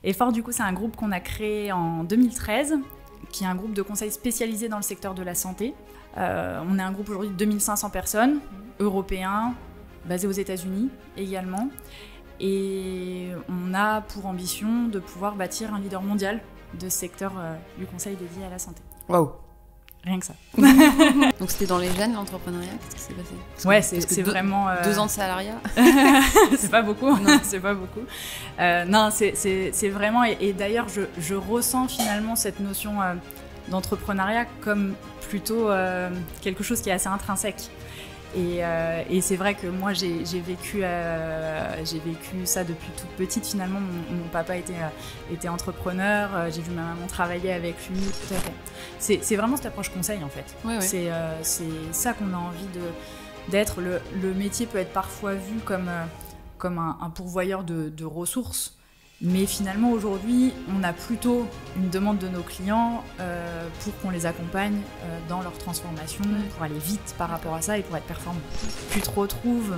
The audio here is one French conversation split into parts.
Effort, du coup, c'est un groupe qu'on a créé en 2013, qui est un groupe de conseil spécialisé dans le secteur de la santé. On est un groupe aujourd'hui de 2500 personnes, européens, basés aux États-Unis également. Et on a pour ambition de pouvoir bâtir un leader mondial de ce secteur du conseil dédié à la santé. Waouh! Rien que ça. Donc c'était dans les gènes, l'entrepreneuriat? Qu'est-ce qui s'est passé? Ouais, c'est vraiment... 2 ans de salariat? C'est pas beaucoup. Non, c'est pas beaucoup. Non, c'est vraiment... Et d'ailleurs, je ressens finalement cette notion d'entrepreneuriat comme plutôt quelque chose qui est assez intrinsèque. Et c'est vrai que moi, j'ai vécu ça depuis toute petite. Finalement, mon papa était entrepreneur. J'ai vu ma maman travailler avec lui. Tout à fait. C'est vraiment cette approche conseil, en fait. Ouais. C'est ça qu'on a envie d'être. Le métier peut être parfois vu comme un pourvoyeur de ressources. Mais finalement, aujourd'hui, on a plutôt une demande de nos clients pour qu'on les accompagne dans leur transformation, pour aller vite par rapport à ça et pour être performant. Tu te retrouves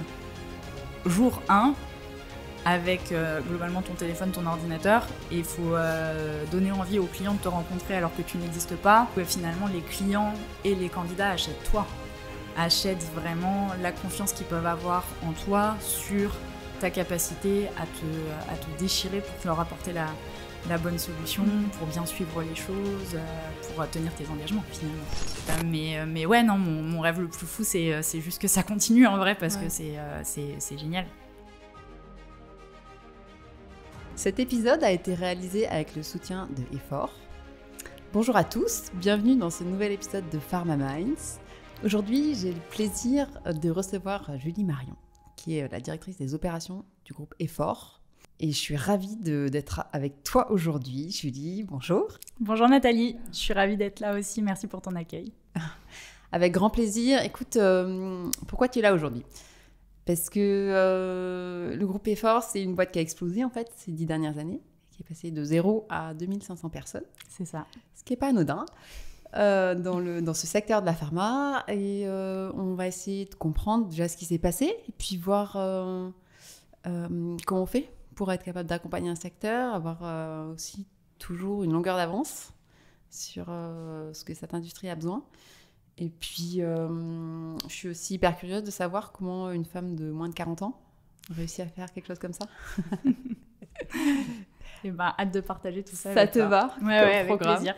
jour 1 avec globalement ton téléphone, ton ordinateur, et il faut donner envie aux clients de te rencontrer alors que tu n'existes pas. Et finalement, les clients et les candidats achètent toi, achètent vraiment la confiance qu'ils peuvent avoir en toi sur ta capacité à te déchirer pour leur apporter la bonne solution, pour bien suivre les choses, pour tenir tes engagements finalement. Mais ouais, non, mon rêve le plus fou, c'est juste que ça continue en vrai, parce que c'est génial. Cet épisode a été réalisé avec le soutien de Effort. Bonjour à tous, bienvenue dans ce nouvel épisode de Pharma Minds. Aujourd'hui, j'ai le plaisir de recevoir Julie Marion, qui est la directrice des opérations du groupe Effort. Et je suis ravie d'être avec toi aujourd'hui. Julie, bonjour. Bonjour Nathalie, je suis ravie d'être là aussi. Merci pour ton accueil. Avec grand plaisir. Écoute, pourquoi tu es là aujourd'hui? Parce que le groupe Effort, c'est une boîte qui a explosé en fait ces 10 dernières années, qui est passée de 0 à 2500 personnes. C'est ça. Ce qui n'est pas anodin. Dans ce secteur de la pharma, et on va essayer de comprendre déjà ce qui s'est passé et puis voir comment on fait pour être capable d'accompagner un secteur, avoir aussi toujours une longueur d'avance sur ce que cette industrie a besoin. Et puis je suis aussi hyper curieuse de savoir comment une femme de moins de 40 ans réussit à faire quelque chose comme ça. Et ben, hâte de partager tout ça. Ça te va? Ouais, avec plaisir.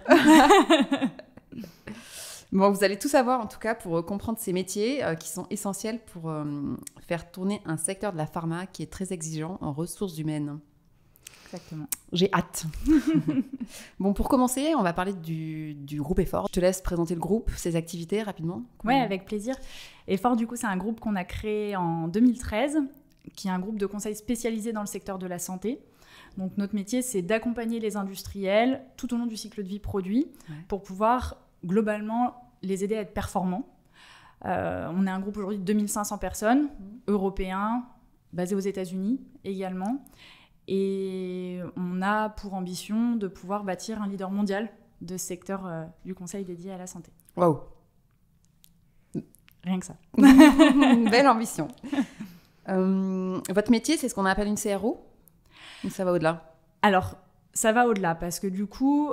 Bon, vous allez tout savoir en tout cas pour comprendre ces métiers qui sont essentiels pour faire tourner un secteur de la pharma qui est très exigeant en ressources humaines. Exactement. J'ai hâte. Bon, pour commencer, on va parler du groupe Effort. Je te laisse présenter le groupe, ses activités rapidement. Ouais, avec plaisir. Effort, du coup, c'est un groupe qu'on a créé en 2013, qui est un groupe de conseil spécialisé dans le secteur de la santé. Donc notre métier, c'est d'accompagner les industriels tout au long du cycle de vie produit pour pouvoir globalement les aider à être performants. On est un groupe aujourd'hui de 2500 personnes, européens, basés aux États-Unis également. Et on a pour ambition de pouvoir bâtir un leader mondial de ce secteur du conseil dédié à la santé. Waouh! Rien que ça. Belle ambition. Votre métier, c'est ce qu'on appelle une CRO? Ou ça va au-delà? Alors, ça va au-delà parce que du coup,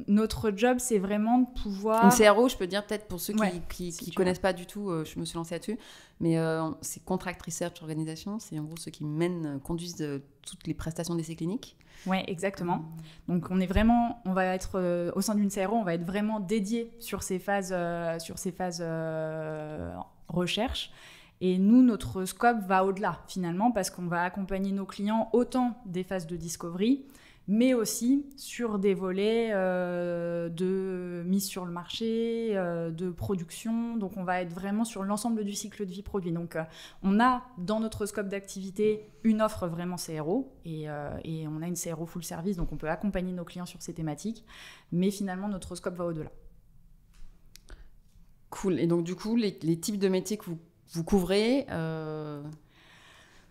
notre job, c'est vraiment de pouvoir... Une CRO, je peux dire peut-être pour ceux qui connaissent pas du tout, je me suis lancée là-dessus, mais c'est Contract Research Organisation, c'est en gros ceux qui conduisent toutes les prestations d'essais cliniques. Oui, exactement. Donc on va être au sein d'une CRO, on va être vraiment dédié sur ces phases recherche. Et nous, notre scope va au-delà, finalement, parce qu'on va accompagner nos clients autant des phases de discovery, mais aussi sur des volets de mise sur le marché, de production. Donc, on va être vraiment sur l'ensemble du cycle de vie produit. Donc, on a dans notre scope d'activité une offre vraiment CRO et on a une CRO full service, donc on peut accompagner nos clients sur ces thématiques. Mais finalement, notre scope va au-delà. Cool. Et donc, du coup, les types de métiers que vous couvrez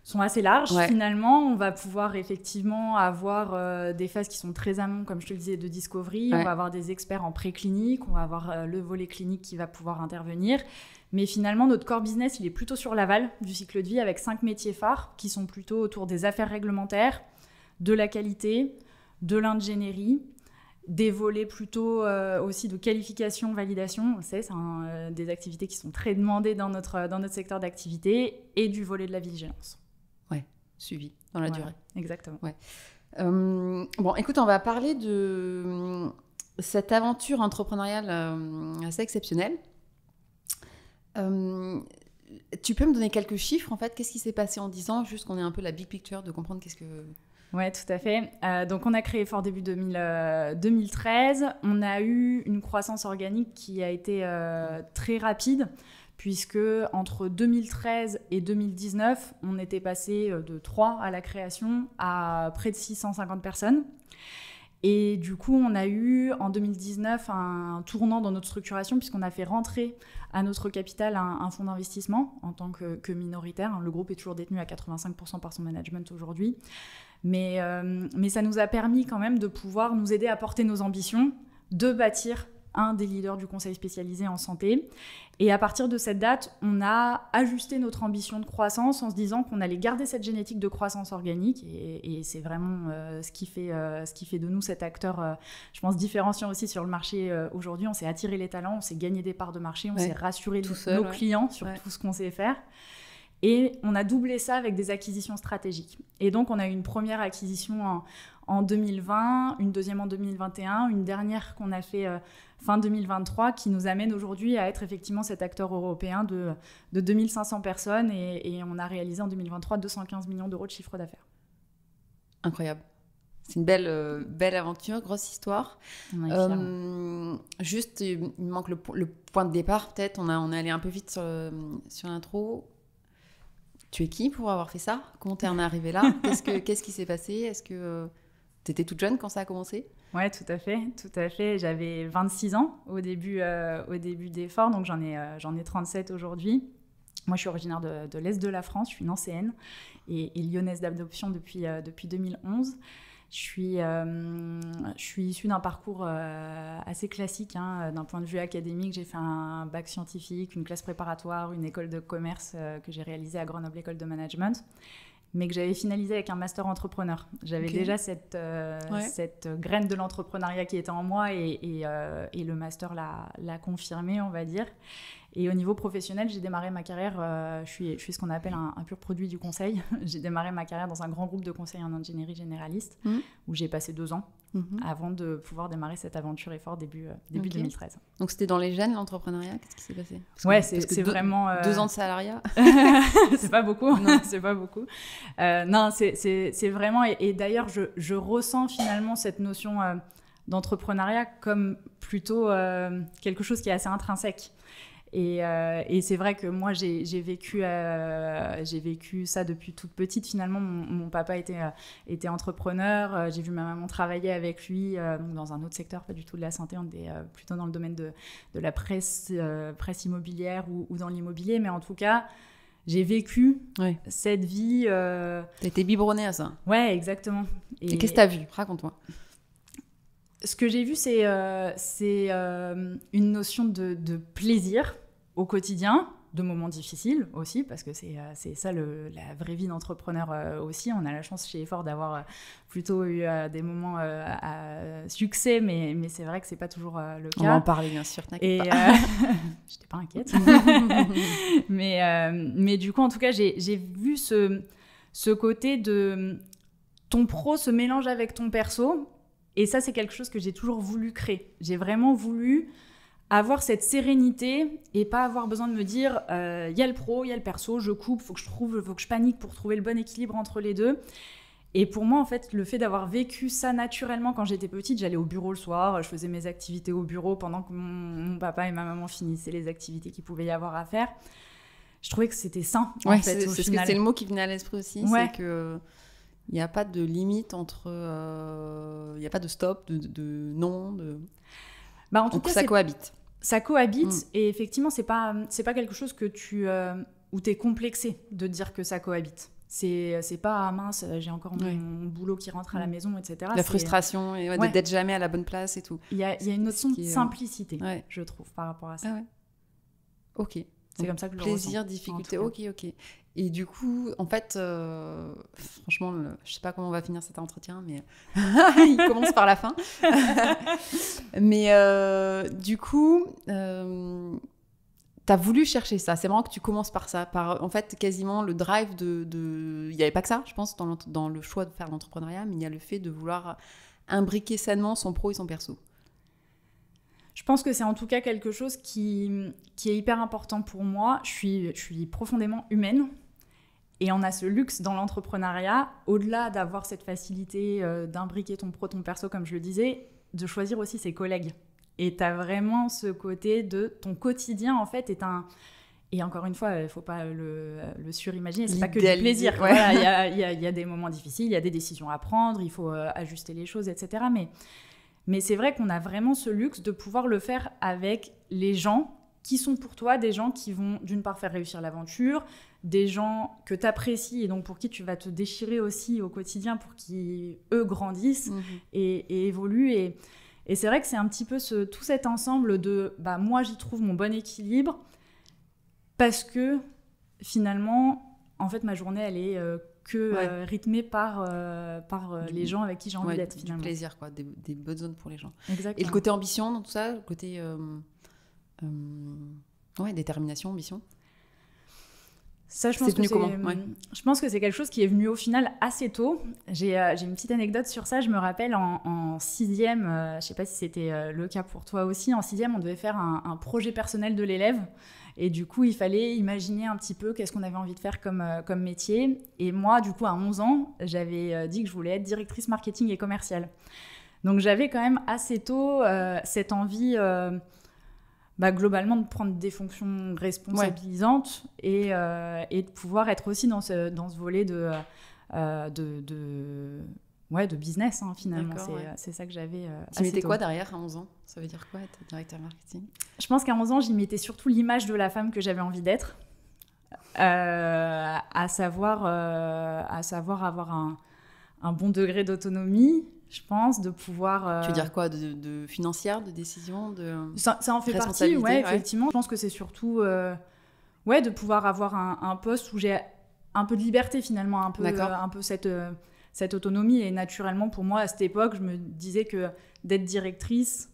sont assez larges. Finalement, on va pouvoir effectivement avoir des phases qui sont très amont, comme je te le disais, de discovery. On va avoir des experts en préclinique, on va avoir le volet clinique qui va pouvoir intervenir. Mais finalement, notre core business, il est plutôt sur l'aval du cycle de vie avec 5 métiers phares qui sont plutôt autour des affaires réglementaires, de la qualité, de l'ingénierie, des volets plutôt aussi de qualification, validation, c'est des activités qui sont très demandées dans notre secteur d'activité, et du volet de la vigilance. Ouais, suivi dans la durée. Exactement. Ouais. Bon, écoute, on va parler de cette aventure entrepreneuriale assez exceptionnelle. Tu peux me donner quelques chiffres, en fait? Qu'est-ce qui s'est passé en 10 ans, juste qu'on ait un peu la big picture, de comprendre qu'est-ce que... Oui, tout à fait. Donc, on a créé Effort début 2013. On a eu une croissance organique qui a été très rapide, puisque entre 2013 et 2019, on était passé de 3 à la création à près de 650 personnes. Et du coup, on a eu en 2019 un tournant dans notre structuration, puisqu'on a fait rentrer à notre capital un fonds d'investissement en tant que minoritaire. Le groupe est toujours détenu à 85% par son management aujourd'hui. Mais ça nous a permis quand même de pouvoir nous aider à porter nos ambitions, de bâtir un des leaders du conseil spécialisé en santé. Et à partir de cette date, on a ajusté notre ambition de croissance en se disant qu'on allait garder cette génétique de croissance organique. Et c'est vraiment ce qui fait de nous cet acteur, je pense, différenciant aussi sur le marché aujourd'hui. On s'est attiré les talents, on s'est gagné des parts de marché, on s'est rassuré nos clients sur tout ce qu'on sait faire. Et on a doublé ça avec des acquisitions stratégiques. Et donc, on a eu une première acquisition en 2020, une deuxième en 2021, une dernière qu'on a fait fin 2023, qui nous amène aujourd'hui à être effectivement cet acteur européen de 2500 personnes. Et on a réalisé en 2023 215 millions d'euros de chiffre d'affaires. Incroyable. C'est une belle aventure, grosse histoire. Juste, il me manque le point de départ, peut-être. On est allé un peu vite sur l'intro. Tu es qui pour avoir fait ça? Comment t'en es arrivée là? Qu'est-ce qui s'est passé? Est-ce que t'étais toute jeune quand ça a commencé? Ouais, tout à fait. J'avais 26 ans au début d'Effort, donc j'en ai 37 aujourd'hui. Moi, je suis originaire de l'Est de la France, je suis nancéenne et lyonnaise d'adoption depuis 2011. Je suis issue d'un parcours assez classique, d'un point de vue académique. J'ai fait un bac scientifique, une classe préparatoire, une école de commerce que j'ai réalisée à Grenoble École de Management, mais que j'avais finalisé avec un master entrepreneur. J'avais déjà cette graine de l'entrepreneuriat qui était en moi et le master l'a confirmé, on va dire. Et au niveau professionnel, j'ai démarré ma carrière, je suis ce qu'on appelle un pur produit du conseil. J'ai démarré ma carrière dans un grand groupe de conseil en ingénierie généraliste, où j'ai passé 2 ans avant de pouvoir démarrer cette aventure Effort début 2013. Donc c'était dans les gènes, l'entrepreneuriat? Qu'est-ce qui s'est passé? C'est vraiment... 2 ans de salariat. C'est pas beaucoup. Non, c'est pas beaucoup. Non, c'est vraiment... Et d'ailleurs, je ressens finalement cette notion d'entrepreneuriat comme plutôt quelque chose qui est assez intrinsèque. Et c'est vrai que moi, j'ai vécu ça depuis toute petite. Finalement, mon papa était entrepreneur. J'ai vu ma maman travailler avec lui donc dans un autre secteur, pas du tout de la santé. On était plutôt dans le domaine de la presse immobilière ou dans l'immobilier. Mais en tout cas, j'ai vécu cette vie... T'as été biberonnée à ça. Ouais, exactement. Et qu'est-ce que t'as vu? Raconte-moi. Ce que j'ai vu, c'est une notion de plaisir au quotidien, de moments difficiles aussi, parce que c'est ça la vraie vie d'entrepreneur aussi. On a la chance chez Effort d'avoir plutôt eu des moments à succès, mais c'est vrai que c'est pas toujours le cas. On va en parler, bien sûr, t'inquiète pas. J'étais pas inquiète. mais du coup, en tout cas, j'ai vu ce côté de ton pro se mélange avec ton perso. Et ça, c'est quelque chose que j'ai toujours voulu créer. J'ai vraiment voulu avoir cette sérénité et pas avoir besoin de me dire y a le pro, il y a le perso, je coupe, faut que je panique pour trouver le bon équilibre entre les deux. Et pour moi, en fait, le fait d'avoir vécu ça naturellement quand j'étais petite, j'allais au bureau le soir, je faisais mes activités au bureau pendant que mon papa et ma maman finissaient les activités qu'il pouvait y avoir à faire. Je trouvais que c'était sain, en fait, c'est le mot qui venait à l'esprit aussi, ouais. C'est que... Il n'y a pas de limite entre... Il n'y a pas de stop, de non, en tout cas, ça cohabite. Ça cohabite, et effectivement, c'est pas quelque chose que où tu es complexé de dire que ça cohabite. C'est pas, mince, j'ai encore mon boulot qui rentre à la maison, etc. La frustration, et d'être jamais à la bonne place et tout. Il y a une notion de simplicité, je trouve, par rapport à ça. Ah ouais. Ok. C'est comme ça que je le plaisir, ressens. difficulté, ok. Et du coup, en fait, franchement, je sais pas comment on va finir cet entretien, mais il commence par la fin. Mais du coup, t'as voulu chercher ça. C'est marrant que tu commences par ça, par en fait quasiment le drive il n'y avait pas que ça, je pense, dans le choix de faire l'entrepreneuriat, mais il y a le fait de vouloir imbriquer sainement son pro et son perso. Je pense que c'est en tout cas quelque chose qui est hyper important pour moi. Je suis profondément humaine et on a ce luxe dans l'entrepreneuriat, au-delà d'avoir cette facilité d'imbriquer ton pro, ton perso, comme je le disais, de choisir aussi ses collègues. Et tu as vraiment ce côté de ton quotidien, en fait, est un... Et encore une fois, il ne faut pas le surimaginer, c'est pas que du plaisir. Ouais. Voilà, il y a des moments difficiles, il y a des décisions à prendre, il faut ajuster les choses, etc. Mais c'est vrai qu'on a vraiment ce luxe de pouvoir le faire avec les gens qui sont pour toi, des gens qui vont d'une part faire réussir l'aventure, des gens que tu apprécies et donc pour qui tu vas te déchirer aussi au quotidien pour qu'ils, eux, grandissent et évoluent. Et c'est vrai que c'est un petit peu tout cet ensemble de moi, j'y trouve mon bon équilibre parce que finalement, en fait, ma journée, elle est... rythmé par les gens avec qui j'ai envie d'être, finalement. Du plaisir, quoi, des bonnes zones pour les gens. Exactement. Et le côté ambition dans tout ça, le côté détermination, ambition. Ça, je pense je pense que c'est quelque chose qui est venu au final assez tôt. J'ai une petite anecdote sur ça. Je me rappelle en 6e, je ne sais pas si c'était le cas pour toi aussi, en 6e, on devait faire un projet personnel de l'élève. Et du coup, il fallait imaginer un petit peu qu'est-ce qu'on avait envie de faire comme métier. Et moi, du coup, à 11 ans, j'avais dit que je voulais être directrice marketing et commerciale. Donc, j'avais quand même assez tôt cette envie, globalement, de prendre des fonctions responsabilisantes et de pouvoir être aussi dans ce volet de business, hein, finalement. C'est ça que j'avais Tu mettais quoi derrière à 11 ans ? Ça veut dire quoi, être directeur marketing ? Je pense qu'à 11 ans, j'y mettais surtout l'image de la femme que j'avais envie d'être, à savoir avoir un bon degré d'autonomie, je pense, de pouvoir... Tu veux dire quoi, de financière, de décision, ça en fait partie, effectivement. Je pense que c'est surtout de pouvoir avoir un poste où j'ai un peu de liberté, finalement, un peu cette autonomie. Et naturellement, pour moi, à cette époque, je me disais que d'être directrice,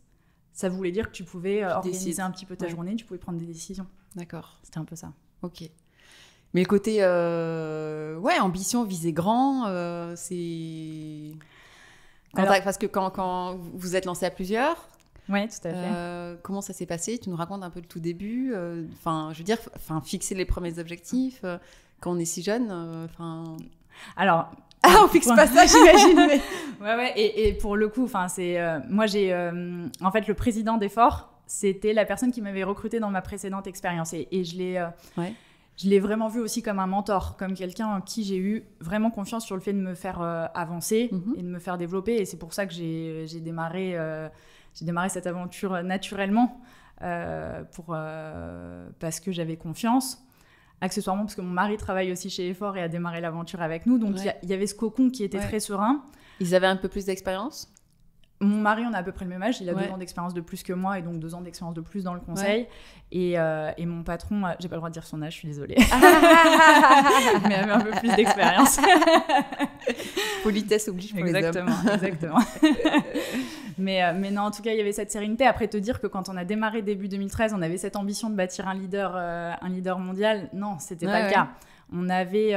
ça voulait dire que tu pouvais organiser un petit peu ta journée, tu pouvais prendre des décisions. D'accord. C'était un peu ça. Ok. Mais le côté, ambition, viser grand, c'est... Parce que quand vous êtes lancé à plusieurs... Oui, tout à fait. Comment ça s'est passé ? Tu nous racontes un peu le tout début. Fixer les premiers objectifs quand on est si jeune. Alors... on fixe pas ça, j'imagine. Mais... ouais. Et pour le coup, moi, j'ai... en fait, le président d'Effort, c'était la personne qui m'avait recrutée dans ma précédente expérience. Et je l'ai vraiment vu aussi comme un mentor, comme quelqu'un en qui j'ai eu vraiment confiance sur le fait de me faire avancer et de me faire développer. Et c'est pour ça que j'ai démarré cette aventure naturellement, parce que j'avais confiance. Accessoirement, parce que mon mari travaille aussi chez Effort et a démarré l'aventure avec nous. Donc, il y avait ce cocon qui était très serein. Ils avaient un peu plus d'expérience ? Mon mari, on a à peu près le même âge. Il a 2 ans d'expérience de plus que moi et donc 2 ans d'expérience de plus dans le conseil. Et mon patron, j'ai pas le droit de dire son âge, je suis désolée. Mais il avait un peu plus d'expérience. Politesse oblige pour les hommes. Exactement. Mais non, en tout cas, il y avait cette sérénité. Après, te dire que quand on a démarré début 2013, on avait cette ambition de bâtir un leader mondial. Non, c'était pas le cas. On avait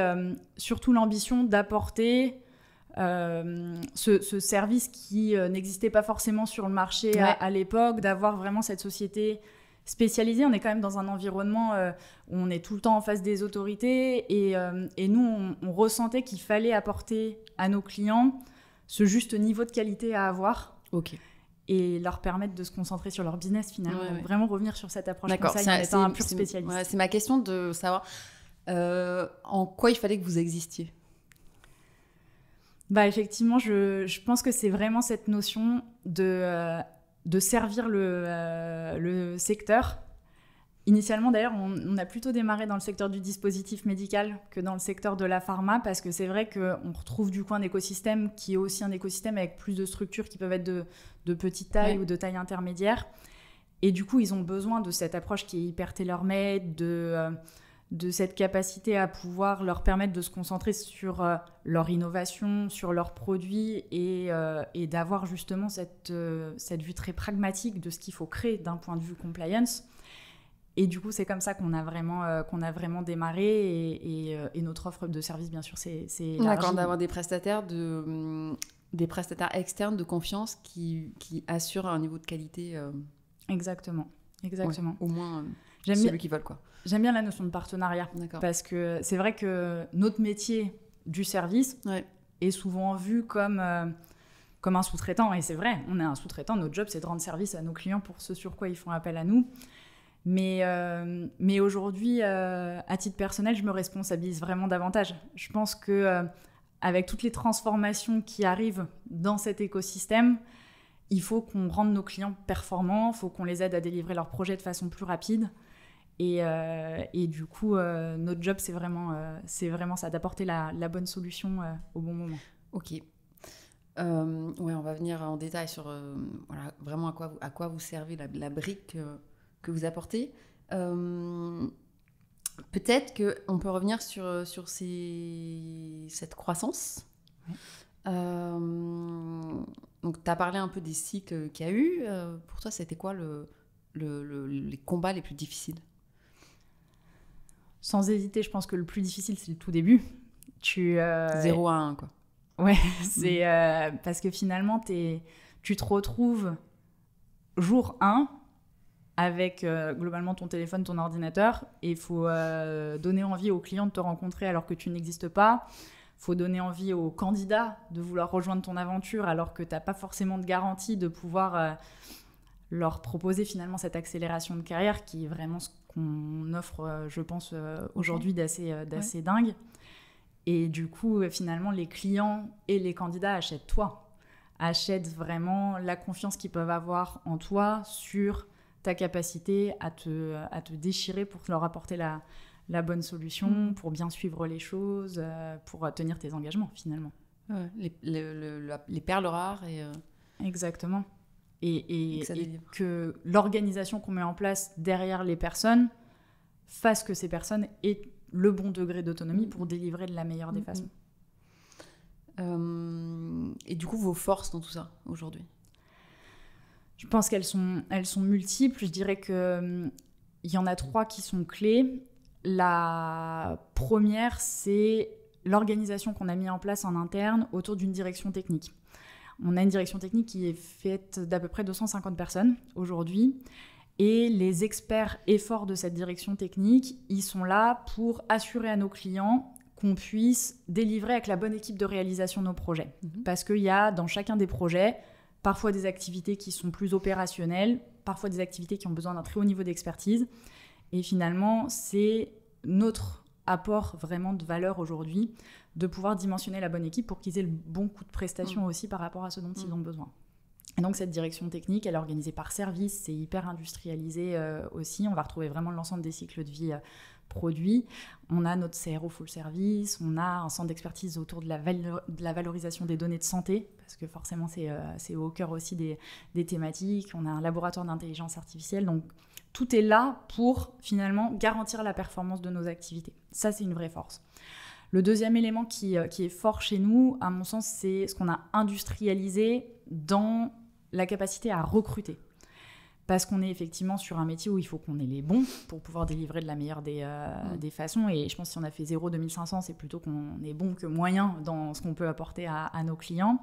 surtout l'ambition d'apporter... ce service qui n'existait pas forcément sur le marché à l'époque, d'avoir vraiment cette société spécialisée. On est quand même dans un environnement où on est tout le temps en face des autorités et nous, on ressentait qu'il fallait apporter à nos clients ce juste niveau de qualité à avoir et leur permettre de se concentrer sur leur business finalement. Donc, vraiment revenir sur cette approche conseil en étant un pur spécialiste. C'est ma question de savoir en quoi il fallait que vous existiez. Effectivement, je pense que c'est vraiment cette notion de servir le secteur. Initialement, d'ailleurs, on a plutôt démarré dans le secteur du dispositif médical que dans le secteur de la pharma, parce que c'est vrai qu'on retrouve du coup un écosystème qui est aussi un écosystème avec plus de structures qui peuvent être de petite taille ou de taille intermédiaire. Et du coup, ils ont besoin de cette approche qui est hyper tailor-made, de cette capacité à pouvoir leur permettre de se concentrer sur leur innovation, sur leurs produits et d'avoir justement cette vue très pragmatique de ce qu'il faut créer d'un point de vue compliance. Et du coup, c'est comme ça qu'on a vraiment démarré et notre offre de service, bien sûr, c'est D'accord, d'avoir des prestataires externes de confiance qui assurent un niveau de qualité. Exactement. Ouais, au moins, J'aime celui bien, qui vole, quoi. j'aime bien la notion de partenariat. D'accord. Parce que c'est vrai que notre métier du service est souvent vu comme un sous-traitant. Et c'est vrai, on est un sous-traitant. Notre job, c'est de rendre service à nos clients pour ce sur quoi ils font appel à nous. Mais aujourd'hui, à titre personnel, je me responsabilise vraiment davantage. Je pense que avec toutes les transformations qui arrivent dans cet écosystème, il faut qu'on rende nos clients performants, il faut qu'on les aide à délivrer leurs projets de façon plus rapide. Et du coup, notre job, c'est vraiment ça, d'apporter la bonne solution au bon moment. Ok. On va venir en détail sur vraiment à quoi vous servez la brique que vous apportez. Peut-être qu'on peut revenir sur cette croissance. Ouais. Donc, tu as parlé un peu des cycles qu'il y a eu. Pour toi, c'était quoi les combats les plus difficiles ? Sans hésiter, je pense que le plus difficile, c'est le tout début. 0 à 1, quoi. Ouais, c'est parce que finalement, tu te retrouves jour 1 avec globalement ton téléphone, ton ordinateur, et il faut donner envie aux clients de te rencontrer alors que tu n'existes pas. Il faut donner envie aux candidats de vouloir rejoindre ton aventure alors que tu n'as pas forcément de garantie de pouvoir leur proposer finalement cette accélération de carrière qui est vraiment ce qu'on offre, je pense, aujourd'hui d'assez dingue. Et du coup, finalement, les clients et les candidats achètent toi, achètent vraiment la confiance qu'ils peuvent avoir en toi sur ta capacité à te déchirer pour leur apporter la bonne solution, pour bien suivre les choses, pour tenir tes engagements, finalement. Les perles rares. Exactement. Et que l'organisation qu'on met en place derrière les personnes fasse que ces personnes aient le bon degré d'autonomie pour délivrer de la meilleure des façons. Et du coup, vos forces dans tout ça, aujourd'hui ? Je pense qu'elles sont multiples. Je dirais qu'il y en a 3 qui sont clés. La première, c'est l'organisation qu'on a mis en place en interne autour d'une direction technique. On a une direction technique qui est faite d'à peu près 250 personnes aujourd'hui. Et les experts et forts de cette direction technique, ils sont là pour assurer à nos clients qu'on puisse délivrer avec la bonne équipe de réalisation nos projets. Parce qu'il y a dans chacun des projets parfois des activités qui sont plus opérationnelles, parfois des activités qui ont besoin d'un très haut niveau d'expertise. Et finalement, c'est notre apport vraiment de valeur aujourd'hui de pouvoir dimensionner la bonne équipe pour qu'ils aient le bon coût de prestation aussi par rapport à ce dont ils ont besoin. Et donc cette direction technique, elle est organisée par service, c'est hyper industrialisé aussi. On va retrouver vraiment l'ensemble des cycles de vie produits. On a notre CRO full service, on a un centre d'expertise autour de la valorisation des données de santé, parce que forcément c'est au cœur aussi des thématiques. On a un laboratoire d'intelligence artificielle, donc tout est là pour finalement garantir la performance de nos activités. Ça, c'est une vraie force. Le deuxième élément qui est fort chez nous, à mon sens, c'est ce qu'on a industrialisé dans la capacité à recruter. Parce qu'on est effectivement sur un métier où il faut qu'on ait les bons pour pouvoir délivrer de la meilleure des façons. Et je pense que si on a fait 0 2500, c'est plutôt qu'on est bon que moyen dans ce qu'on peut apporter à nos clients.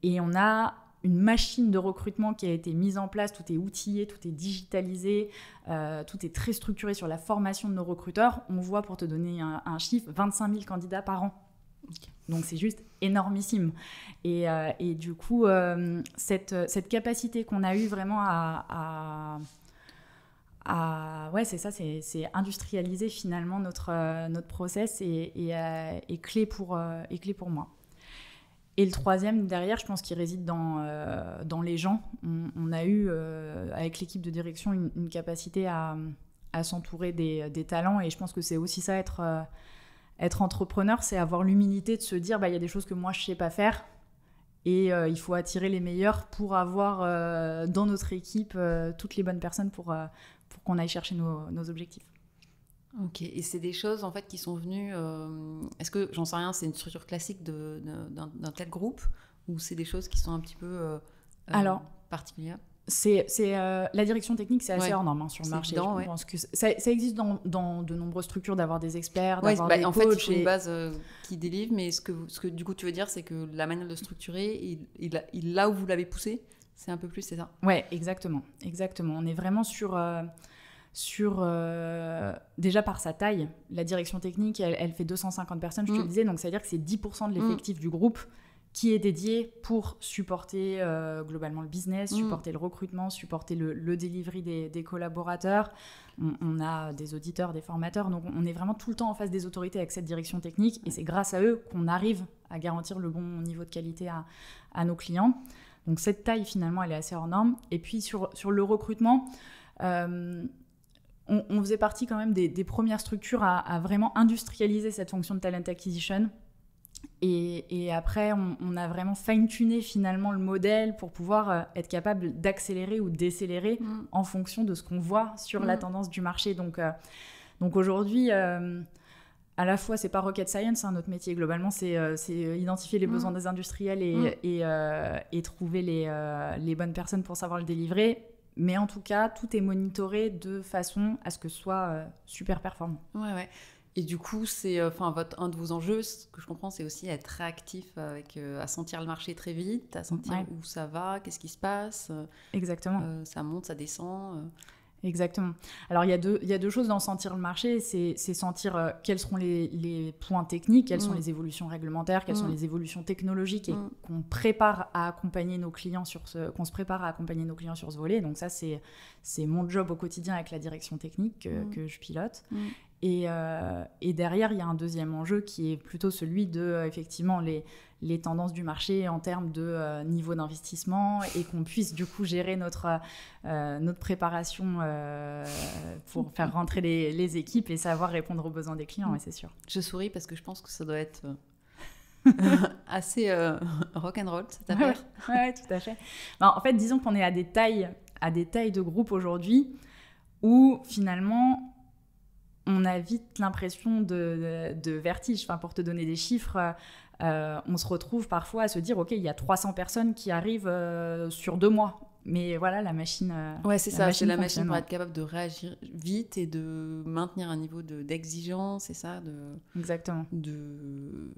Et on a une machine de recrutement qui a été mise en place, tout est outillé, tout est digitalisé, tout est très structuré sur la formation de nos recruteurs. On voit, pour te donner un chiffre, 25 000 candidats par an. Donc c'est juste énormissime. Et du coup, cette capacité qu'on a eue vraiment ouais, c'est ça, c'est industrialiser finalement notre process et clé pour moi. Et le troisième, derrière, je pense qu'il réside dans les gens. On a eu, avec l'équipe de direction, une capacité à s'entourer des talents. Et je pense que c'est aussi ça, être entrepreneur, c'est avoir l'humilité de se dire, il y a des choses que moi, je ne sais pas faire. Et il faut attirer les meilleurs pour avoir dans notre équipe toutes les bonnes personnes pour qu'on aille chercher nos objectifs. Ok, et c'est des choses en fait qui sont venues. Est-ce que, j'en sais rien, c'est une structure classique d'un tel groupe ou c'est des choses qui sont un petit peu particulières? La direction technique, c'est assez hors norme sur le marché. Évident, je pense que ça existe dans de nombreuses structures d'avoir des experts, d'avoir des en coachs. fait, il faut une base qui délivre, mais ce que du coup tu veux dire, c'est que la manière de structurer, là où vous l'avez poussé, c'est un peu plus, c'est ça? Ouais, exactement. On est vraiment sur déjà par sa taille. La direction technique, elle fait 250 personnes, je te le disais, donc ça veut dire que c'est 10% de l'effectif du groupe qui est dédié pour supporter globalement le business, supporter le recrutement, supporter le delivery des collaborateurs. On a des auditeurs, des formateurs, donc on est vraiment tout le temps en face des autorités avec cette direction technique, et c'est grâce à eux qu'on arrive à garantir le bon niveau de qualité à nos clients. Donc cette taille, finalement, elle est assez hors norme. Et puis sur le recrutement, on faisait partie quand même des premières structures à vraiment industrialiser cette fonction de talent acquisition. Et après, on a vraiment fine-tuné finalement le modèle pour pouvoir être capable d'accélérer ou décélérer en fonction de ce qu'on voit sur la tendance du marché. Donc aujourd'hui, à la fois, c'est pas rocket science, notre métier globalement, c'est identifier les besoins des industriels et trouver les bonnes personnes pour savoir le délivrer. Mais en tout cas, tout est monitoré de façon à ce que ce soit super performant. Ouais. Et du coup, c'est un de vos enjeux, ce que je comprends, c'est aussi être réactif à sentir le marché très vite, à sentir où ça va, qu'est-ce qui se passe. Exactement. Ça monte, ça descend. Exactement. Alors, il y a deux choses dans sentir le marché. C'est sentir quels seront les points techniques, quelles sont les évolutions réglementaires, quelles sont les évolutions technologiques, et qu'on se prépare à accompagner nos clients sur ce volet. Donc ça, c'est mon job au quotidien avec la direction technique que je pilote. Et derrière, il y a un deuxième enjeu qui est plutôt celui de, effectivement, les tendances du marché en termes de niveau d'investissement, et qu'on puisse du coup gérer notre préparation pour faire rentrer les équipes et savoir répondre aux besoins des clients, c'est sûr. Je souris parce que je pense que ça doit être assez rock'n'roll, cette affaire. Ouais, tout à fait. En fait, disons qu'on est à des tailles de groupe aujourd'hui où finalement on a vite l'impression de vertige. Enfin, pour te donner des chiffres, on se retrouve parfois à se dire, OK, il y a 300 personnes qui arrivent sur 2 mois. Mais voilà, la machine c'est ça, c'est la machine pour fonctionne. être capable de réagir vite et de maintenir un niveau d'exigence, c'est ça, Exactement. de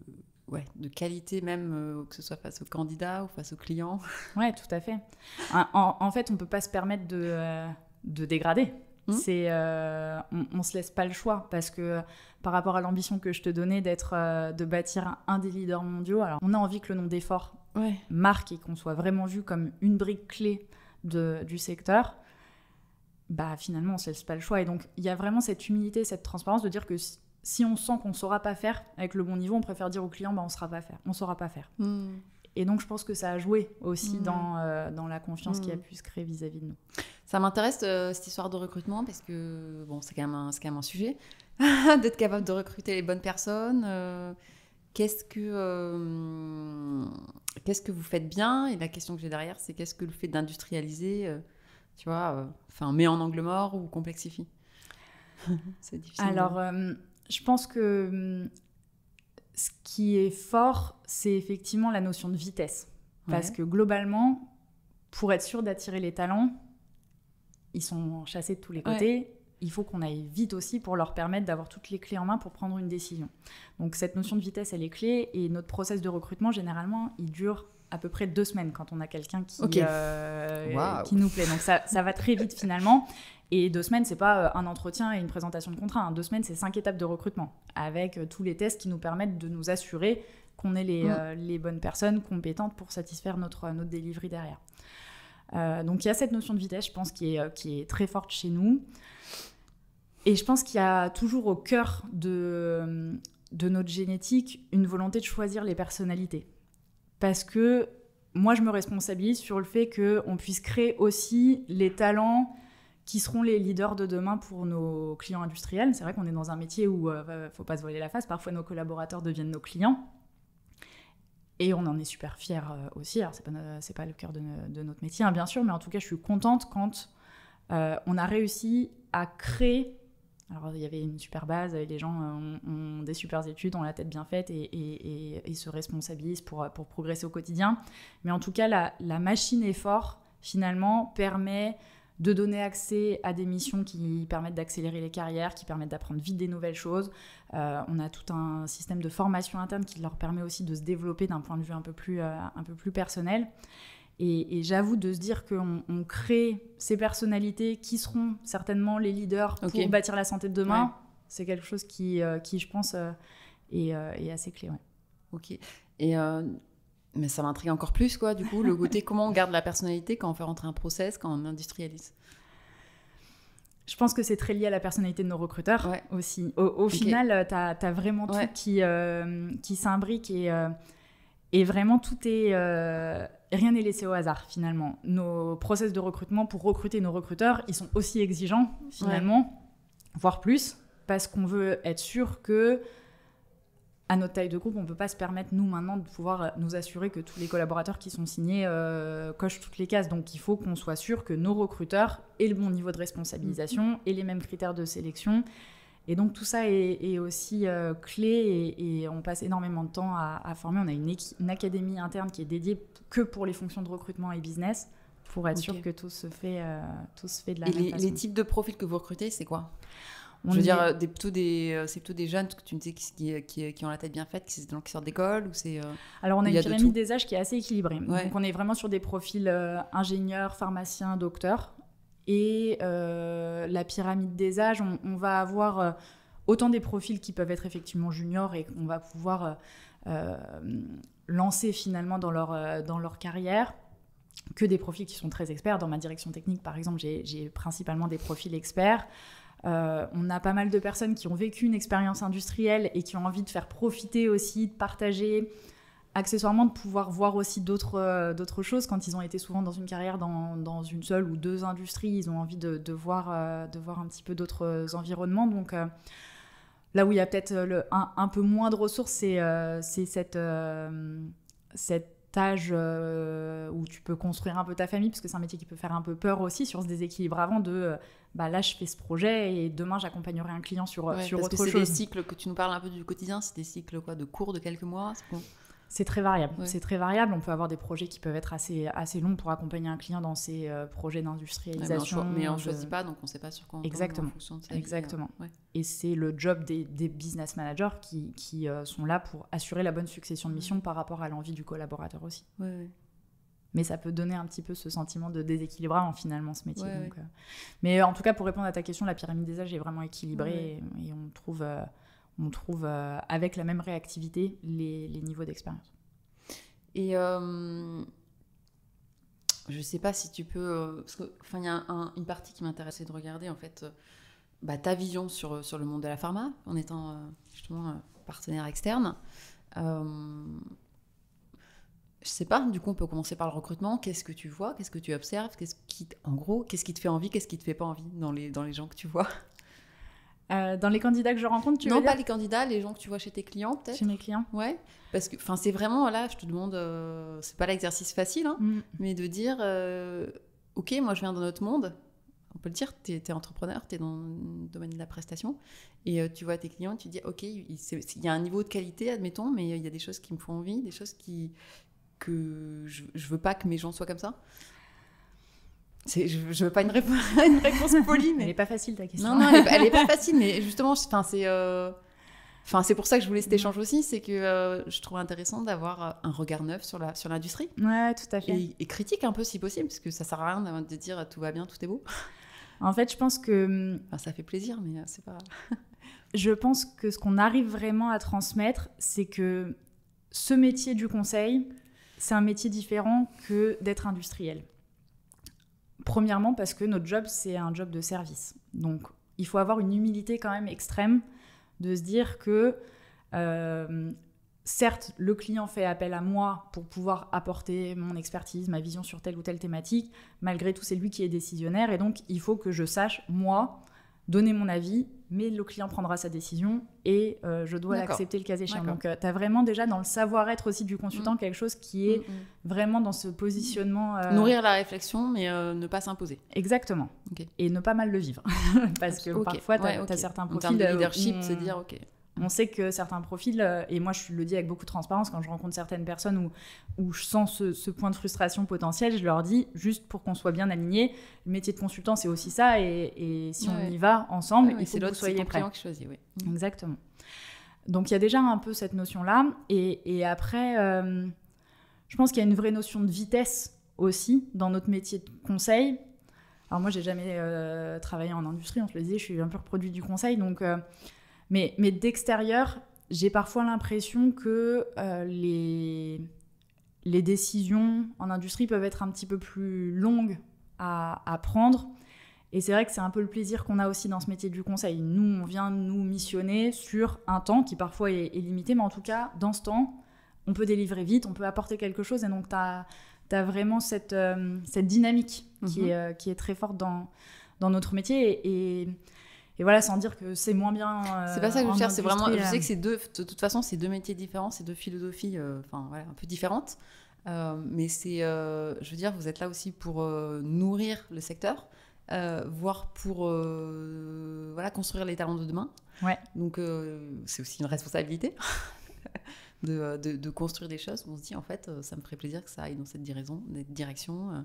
qualité même, que ce soit face aux candidats ou face aux clients. Ouais, tout à fait. En fait, on ne peut pas se permettre de dégrader. On se laisse pas le choix, parce que par rapport à l'ambition que je te donnais de bâtir un des leaders mondiaux, alors on a envie que le nom d'Effort marque et qu'on soit vraiment vu comme une brique clé du secteur. Finalement on se laisse pas le choix, et donc il y a vraiment cette humilité, cette transparence de dire que si on sent qu'on saura pas faire avec le bon niveau, on préfère dire au client on saura pas faire. Et donc je pense que ça a joué aussi dans la confiance qui a pu se créer vis-à-vis de nous. Ça m'intéresse cette histoire de recrutement, parce que c'est quand même un sujet d'être capable de recruter les bonnes personnes. Qu'est-ce que vous faites bien? Et la question que j'ai derrière, c'est qu'est-ce que le fait d'industrialiser, met en angle mort ou complexifie? C'est difficile. Alors, je pense que ce qui est fort, c'est effectivement la notion de vitesse. Parce que globalement, pour être sûr d'attirer les talents, ils sont chassés de tous les côtés. Il faut qu'on aille vite aussi pour leur permettre d'avoir toutes les clés en main pour prendre une décision. Donc cette notion de vitesse, elle est clé. Et notre process de recrutement, généralement, il dure à peu près 2 semaines quand on a quelqu'un qui nous plaît. Donc ça va très vite finalement. Et 2 semaines, c'est pas un entretien et une présentation de contrat. 2 semaines, c'est 5 étapes de recrutement, avec tous les tests qui nous permettent de nous assurer qu'on ait les bonnes personnes compétentes pour satisfaire notre delivery derrière. Donc il y a cette notion de vitesse, je pense, qui est très forte chez nous. Et je pense qu'il y a toujours au cœur de notre génétique une volonté de choisir les personnalités. Parce que moi, je me responsabilise sur le fait qu'on puisse créer aussi les talents qui seront les leaders de demain pour nos clients industriels. C'est vrai qu'on est dans un métier où il ne faut pas se voiler la face. Parfois, nos collaborateurs deviennent nos clients. Et on en est super fiers aussi. Alors, c'est pas le cœur de notre métier, hein, bien sûr, mais en tout cas, je suis contente quand on a réussi à créer. Alors, il y avait une super base, les gens ont des super études, ont la tête bien faite et se responsabilisent pour progresser au quotidien. Mais en tout cas, la machine effort, finalement, permet de donner accès à des missions qui permettent d'accélérer les carrières, qui permettent d'apprendre vite des nouvelles choses. On a tout un système de formation interne qui leur permet aussi de se développer d'un point de vue un peu plus personnel. Et j'avoue de se dire qu'on crée ces personnalités qui seront certainement les leaders pour bâtir la santé de demain. Ouais. C'est quelque chose qui je pense, est assez clé. Ouais. Ok. Mais ça m'intrigue encore plus, quoi, du coup, le côté comment on garde la personnalité quand on fait rentrer un process, quand on industrialise. Je pense que c'est très lié à la personnalité de nos recruteurs aussi. Au final, t'as vraiment tout qui s'imbrique et vraiment tout est... rien n'est laissé au hasard, finalement. Nos process de recrutement, pour recruter nos recruteurs, ils sont aussi exigeants, finalement, voire plus, parce qu'on veut être sûr que à notre taille de groupe, on ne peut pas se permettre, nous, maintenant, de pouvoir nous assurer que tous les collaborateurs qui sont signés cochent toutes les cases. Donc, il faut qu'on soit sûr que nos recruteurs aient le bon niveau de responsabilisation et les mêmes critères de sélection. Et donc, tout ça est aussi clé et on passe énormément de temps à former. On a une académie interne qui est dédiée que pour les fonctions de recrutement et business pour être sûr que tout se fait de la même façon. Et les types de profils que vous recrutez, c'est quoi ? Je veux dire, c'est plutôt des jeunes que tu me disais qui ont la tête bien faite, c'est des gens qui sortent d'école ou c'est... Alors, on a une pyramide des âges qui est assez équilibrée. Ouais. Donc, on est vraiment sur des profils ingénieurs, pharmaciens, docteurs. Et la pyramide des âges, on va avoir autant des profils qui peuvent être effectivement juniors et qu'on va pouvoir lancer finalement dans leur carrière, que des profils qui sont très experts. Dans ma direction technique, par exemple, j'ai principalement des profils experts. On a pas mal de personnes qui ont vécu une expérience industrielle et qui ont envie de faire profiter aussi, de partager, accessoirement de pouvoir voir aussi d'autres choses. Quand ils ont été souvent dans une carrière dans une seule ou deux industries, ils ont envie de voir un petit peu d'autres environnements. Donc là où il y a peut-être un peu moins de ressources, c'est cet âge où tu peux construire un peu ta famille, parce que c'est un métier qui peut faire un peu peur aussi sur ce déséquilibre avant de là je fais ce projet et demain j'accompagnerai un client sur autre chose. Parce que c'est des cycles que tu nous parles un peu du quotidien, c'est des cycles de cours de quelques mois, c'est quoi ? C'est très variable. Ouais. C'est très variable. On peut avoir des projets qui peuvent être assez longs pour accompagner un client dans ses projets d'industrialisation. Mais on ne choisit pas, donc on ne sait pas sur quoi on tombe en fonction de sa vie. Exactement. Et c'est le job des business managers qui sont là pour assurer la bonne succession de missions par rapport à l'envie du collaborateur aussi. Ouais. Mais ça peut donner un petit peu ce sentiment de déséquilibre finalement, ce métier. Donc, mais en tout cas, pour répondre à ta question, la pyramide des âges est vraiment équilibrée et on trouve avec la même réactivité les niveaux d'expérience. Et je ne sais pas si tu peux... parce qu'il y a une partie qui m'intéressait de regarder, en fait, ta vision sur le monde de la pharma, en étant justement partenaire externe. Je ne sais pas, du coup, on peut commencer par le recrutement. Qu'est-ce que tu vois ? Qu'est-ce que tu observes ? Qu'est-ce qui te fait envie ? Qu'est-ce qui ne te fait pas envie dans les gens que tu vois ? Dans les candidats que je rencontre, tu veux dire ? Non, pas les candidats, les gens que tu vois chez tes clients, peut-être. Chez mes clients. Ouais, parce que c'est vraiment, là, je te demande, c'est pas l'exercice facile, mais de dire, ok, moi je viens dans notre monde, on peut le dire, t'es entrepreneur, t'es dans le domaine de la prestation, et tu vois tes clients, tu dis, ok, il y a un niveau de qualité, admettons, mais il y a des choses qui me font envie, des choses que je veux pas que mes gens soient comme ça. Je veux pas une réponse polie, mais... Elle est pas facile, ta question. Non, elle est pas facile, mais justement, c'est pour ça que je voulais cet échange aussi, c'est que je trouve intéressant d'avoir un regard neuf sur l'industrie. Ouais, tout à fait. Et critique un peu si possible, parce que ça sert à rien de dire tout va bien, tout est beau. En fait, je pense que... ça fait plaisir, mais c'est pas... Je pense que ce qu'on arrive vraiment à transmettre, c'est que ce métier du conseil, c'est un métier différent que d'être industriel. Premièrement, parce que notre job, c'est un job de service. Donc, il faut avoir une humilité quand même extrême de se dire que, certes, le client fait appel à moi pour pouvoir apporter mon expertise, ma vision sur telle ou telle thématique. Malgré tout, c'est lui qui est décisionnaire. Et donc, il faut que je sache, moi, donner mon avis, mais le client prendra sa décision et je dois l'accepter le cas échéant. Donc, tu as vraiment déjà dans le savoir-être aussi du consultant quelque chose qui est vraiment dans ce positionnement... Nourrir la réflexion, mais ne pas s'imposer. Exactement. Et ne pas mal le vivre. Parce que parfois, tu as certains profils... En termes de leadership, se dire, on sait que certains profils, et moi je le dis avec beaucoup de transparence, quand je rencontre certaines personnes où je sens ce point de frustration potentiel, je leur dis, juste pour qu'on soit bien alignés, le métier de consultant c'est aussi ça, et si on y va ensemble, il faut que vous soyez prêts. C'est qui choisit, oui. Exactement. Donc il y a déjà un peu cette notion-là, et après, je pense qu'il y a une vraie notion de vitesse aussi dans notre métier de conseil. Alors moi j'ai jamais travaillé en industrie, on se le disait, je suis un pur produit du conseil, donc... Mais d'extérieur, j'ai parfois l'impression que les décisions en industrie peuvent être un petit peu plus longues à prendre. Et c'est vrai que c'est un peu le plaisir qu'on a aussi dans ce métier du conseil. Nous, on vient nous missionner sur un temps qui parfois est limité, mais en tout cas, dans ce temps, on peut délivrer vite, on peut apporter quelque chose. Et donc, tu as vraiment cette dynamique qui est très forte dans notre métier. Et voilà, sans dire que c'est moins bien. C'est pas ça que je veux dire, c'est vraiment. Je sais que de toute façon, c'est deux métiers différents, c'est deux philosophies, un peu différentes. Mais c'est, je veux dire, vous êtes là aussi pour nourrir le secteur, voire pour construire les talents de demain. Ouais. Donc, c'est aussi une responsabilité de construire des choses. On se dit, en fait, ça me ferait plaisir que ça aille dans cette direction.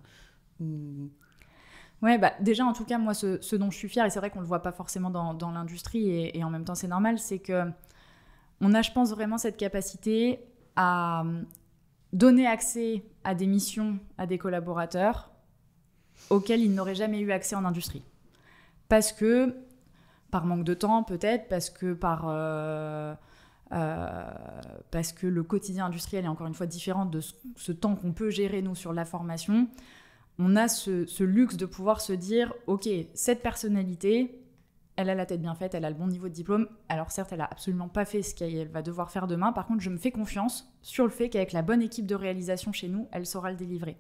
Ouais, déjà, en tout cas, moi, ce dont je suis fière, et c'est vrai qu'on ne le voit pas forcément dans l'industrie, et en même temps, c'est normal, c'est qu'on a, je pense, vraiment cette capacité à donner accès à des missions à des collaborateurs auxquels ils n'auraient jamais eu accès en industrie. Parce que, par manque de temps, peut-être, parce que le quotidien industriel est encore une fois différent de ce temps qu'on peut gérer, nous, sur la formation. On a ce luxe de pouvoir se dire, ok, cette personnalité, elle a la tête bien faite, elle a le bon niveau de diplôme. Alors certes, elle n'a absolument pas fait ce qu'elle va devoir faire demain. Par contre, je me fais confiance sur le fait qu'avec la bonne équipe de réalisation chez nous, elle saura le délivrer.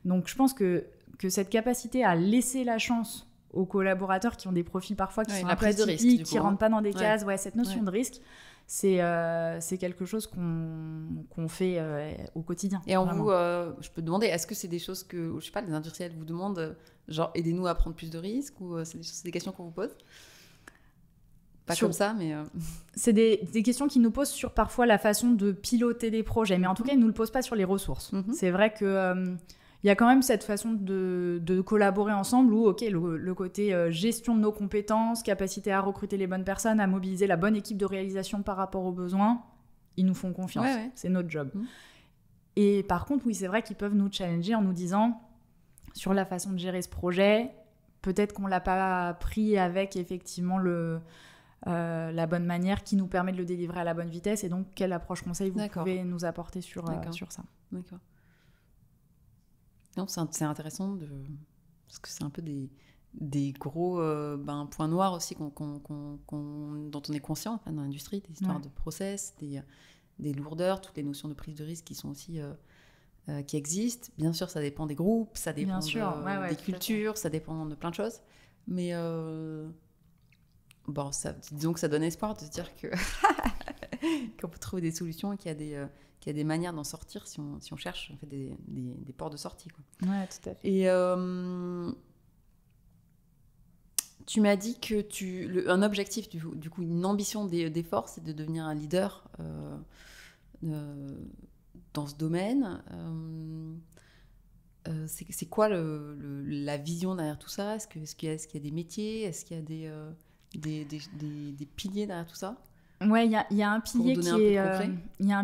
Donc je pense que cette capacité à laisser la chance aux collaborateurs qui ont des profils parfois qui sont un peu atypiques, qui ne rentrent pas dans des cases, cette notion de risque, c'est quelque chose qu'on fait au quotidien. Et en vous, je peux te demander, est-ce que c'est des choses que, je sais pas, les industriels vous demandent, genre aidez-nous à prendre plus de risques, ou c'est des questions qu'on vous pose? Pas comme ça, mais... C'est des questions qu'ils nous posent sur parfois la façon de piloter des projets, mais en tout cas, ils ne nous le posent pas sur les ressources. C'est vrai que... il y a quand même cette façon de collaborer ensemble où, ok, le côté gestion de nos compétences, capacité à recruter les bonnes personnes, à mobiliser la bonne équipe de réalisation par rapport aux besoins, ils nous font confiance. Ouais. C'est notre job. Et par contre, oui, c'est vrai qu'ils peuvent nous challenger en nous disant, sur la façon de gérer ce projet, peut-être qu'on ne l'a pas pris avec effectivement la bonne manière qui nous permet de le délivrer à la bonne vitesse, et donc quelle approche conseil vous pouvez nous apporter sur ça. D'accord. Non, c'est intéressant parce que c'est un peu des gros points noirs aussi dont on est conscient dans l'industrie, des histoires de process, des lourdeurs, toutes les notions de prise de risque qui sont aussi qui existent. Bien sûr, ça dépend des groupes, ça dépend des cultures, ça dépend de plein de choses. Mais disons que ça donne espoir de se dire qu'on peut trouver des solutions et qu'il y a des manières d'en sortir si on cherche en fait, des ports de sortie, quoi. Ouais, tout à fait. Et tu m'as dit que un objectif, du coup, une ambition d'effort, c'est de devenir un leader dans ce domaine. C'est quoi la vision derrière tout ça? Est-ce qu'il y a des métiers? Est-ce qu'il y a des piliers derrière tout ça? Ouais, il y a un